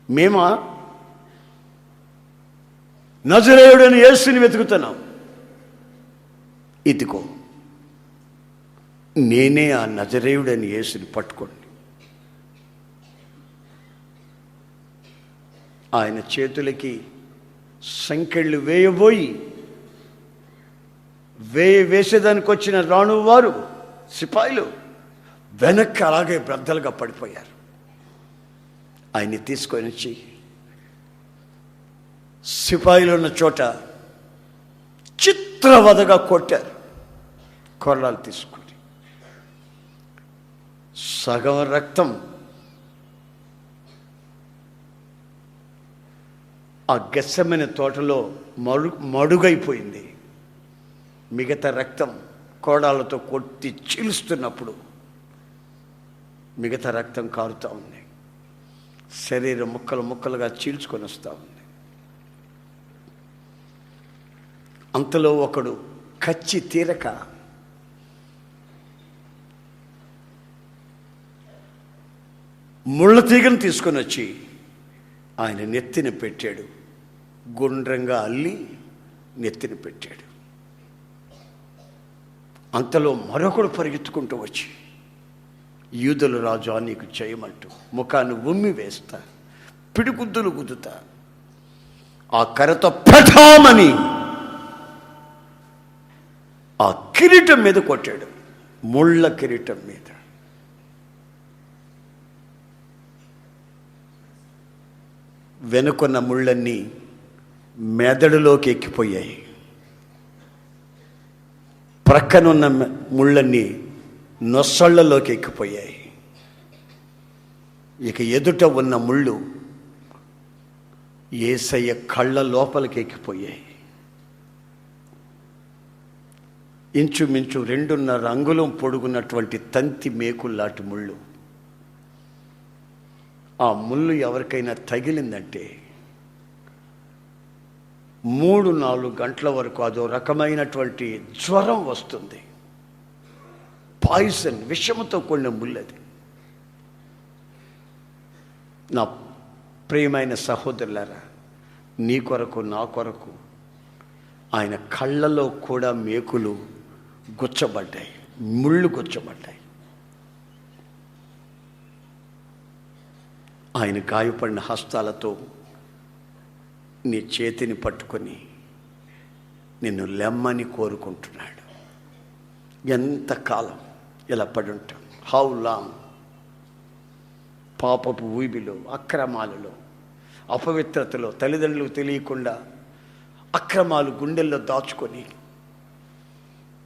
మేమా నజరేయుడని యేసుని వెతుకుతున్నాం. ఇదిగో నేనే ఆ నజరేయుడని యేసుని పట్టుకోండి. ఆయన చేతులకి సంకెళ్ళు వేయబోయి వేసేదానికి వచ్చిన రాణువారు సిపాయిలు వెనక్కి అలాగే బ్రద్దలుగా పడిపోయారు. ఆయన్ని తీసుకొని వచ్చి సిపాయిలు ఉన్న చోట చిత్రవదగా కొట్టారు. కొరడాలు తీసుకుని సగం రక్తం ఆ గెత్సెమనే తోటలో మడుగైపోయింది. మిగతా రక్తం కోడాలతో కొట్టి చీలుస్తున్నప్పుడు మిగతా రక్తం కారుతూ ఉంది. శరీరం ముక్కలు ముక్కలుగా చీల్చుకొని వస్తూ ఉంది. అంతలో ఒకడు కచ్చి తీరక ముళ్ళ తీగను తీసుకొని వచ్చి ఆయన నెత్తిన పెట్టాడు. గుండ్రంగా అల్లి నెత్తిన పెట్టాడు. అంతలో మరొకడు పరిగెత్తుకుంటూ వచ్చి, యూదుల రాజా నీకు చేయమంటూ ముఖాన్ని ఉమ్మి వేస్తా, పిడిగుద్దులు గుద్దుతా, ఆ కర్రతో పఠామని ఆ కిరీటం మీద కొట్టాడు. ముళ్ళ కిరీటం మీద. వెనుకొన్న ముళ్ళన్నీ మెదడులోకి ఎక్కిపోయాయి. ప్రక్కనున్న ముళ్ళన్నీ నొసళ్లలోకి ఎక్కిపోయాయి. ఇక ఎదుట ఉన్న ముళ్ళు యేసయ్య కళ్ళ లోపలికి ఎక్కిపోయాయి. ఇంచుమించు 2.5 అంగుళం పొడుగున్నటువంటి తంతి మేకుల్లాంటి ముళ్ళు. ఆ ముళ్ళు ఎవరికైనా తగిలిందంటే 3-4 గంటల వరకు అదో రకమైనటువంటి జ్వరం వస్తుంది. పాయిజన్, విషముతో కూడిన ముళ్ళది. నా ప్రియమైన సహోదరులారా, నీ కొరకు నా కొరకు ఆయన కళ్ళలో కూడా మేకులు గుచ్చబడ్డాయి, ముళ్ళు గుచ్చబడ్డాయి. ఆయన గాయపడిన హస్తాలతో నీ చేతిని పట్టుకొని నిన్ను లెమ్మని కోరుకుంటున్నాడు. ఎంతకాలం ఇలా పడి ఉంటాం? How long? పాపపు ఊబిలో, అక్రమాలలో, అపవిత్రతలో, తల్లిదండ్రులకు తెలియకుండా అక్రమాలు గుండెల్లో దాచుకొని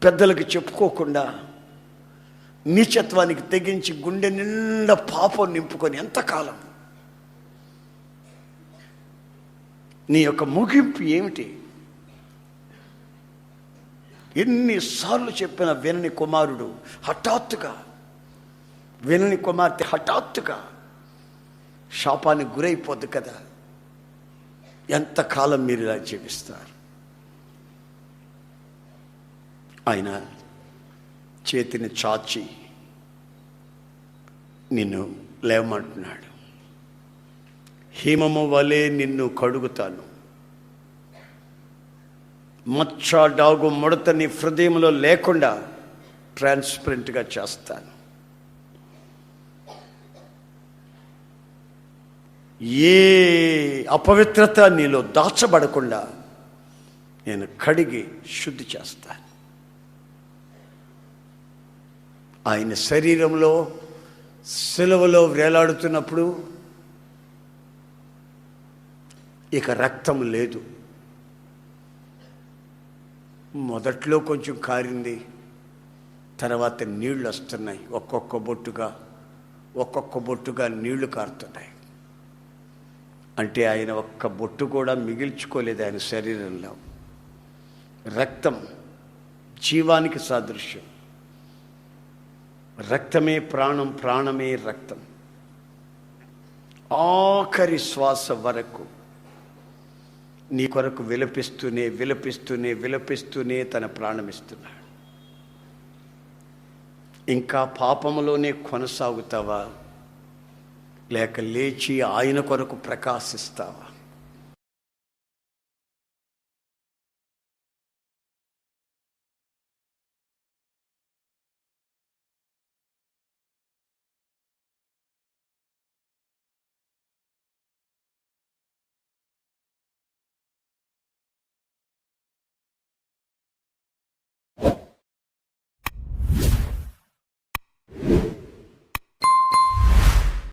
పెద్దలకు చెప్పుకోకుండా నీచత్వానికి తెగించి గుండె నిండా పాపం నింపుకొని ఎంతకాలం? నీ యొక్క ముగింపు ఏమిటి? ఎన్నిసార్లు చెప్పిన వినని కుమారుడు హఠాత్తుగా, వినని కుమార్తె హఠాత్తుగా శాపానికి గురైపోద్దు కదా. ఎంతకాలం మీరు ఇలా జీవిస్తారు? ఆయన చేతిని చాచి నిన్ను లేవమంటున్నాడు. హిమము వలె నిన్ను కడుగుతాను, మచ్చ డాగు ముడత నీ హృదయంలో లేకుండా ట్రాన్స్పరెంట్గా చేస్తాను. ఏ అపవిత్రత నీలో దాచబడకుండా నేను కడిగి శుద్ధి చేస్తాను. ఆయన శరీరంలో సిలువలో వేలాడుతున్నప్పుడు ఇక రక్తం లేదు. మొదట్లో కొంచెం కారింది, తర్వాత నీళ్లు వస్తున్నాయి. ఒక్కొక్క బొట్టుగా నీళ్లు కారుతున్నాయి. అంటే ఆయన ఒక్క బొట్టు కూడా మిగిల్చుకోలేదు ఆయన శరీరంలో. రక్తం జీవానికి సాదృశ్యం. రక్తమే ప్రాణం, ప్రాణమే రక్తం. ఆఖరి శ్వాస వరకు నీ కొరకు విలపిస్తూనే తన ప్రాణమిస్తున్నాడు. ఇంకా పాపములోనే కొనసాగుతావా, లేక లేచి ఆయన కొరకు ప్రకాశిస్తావా?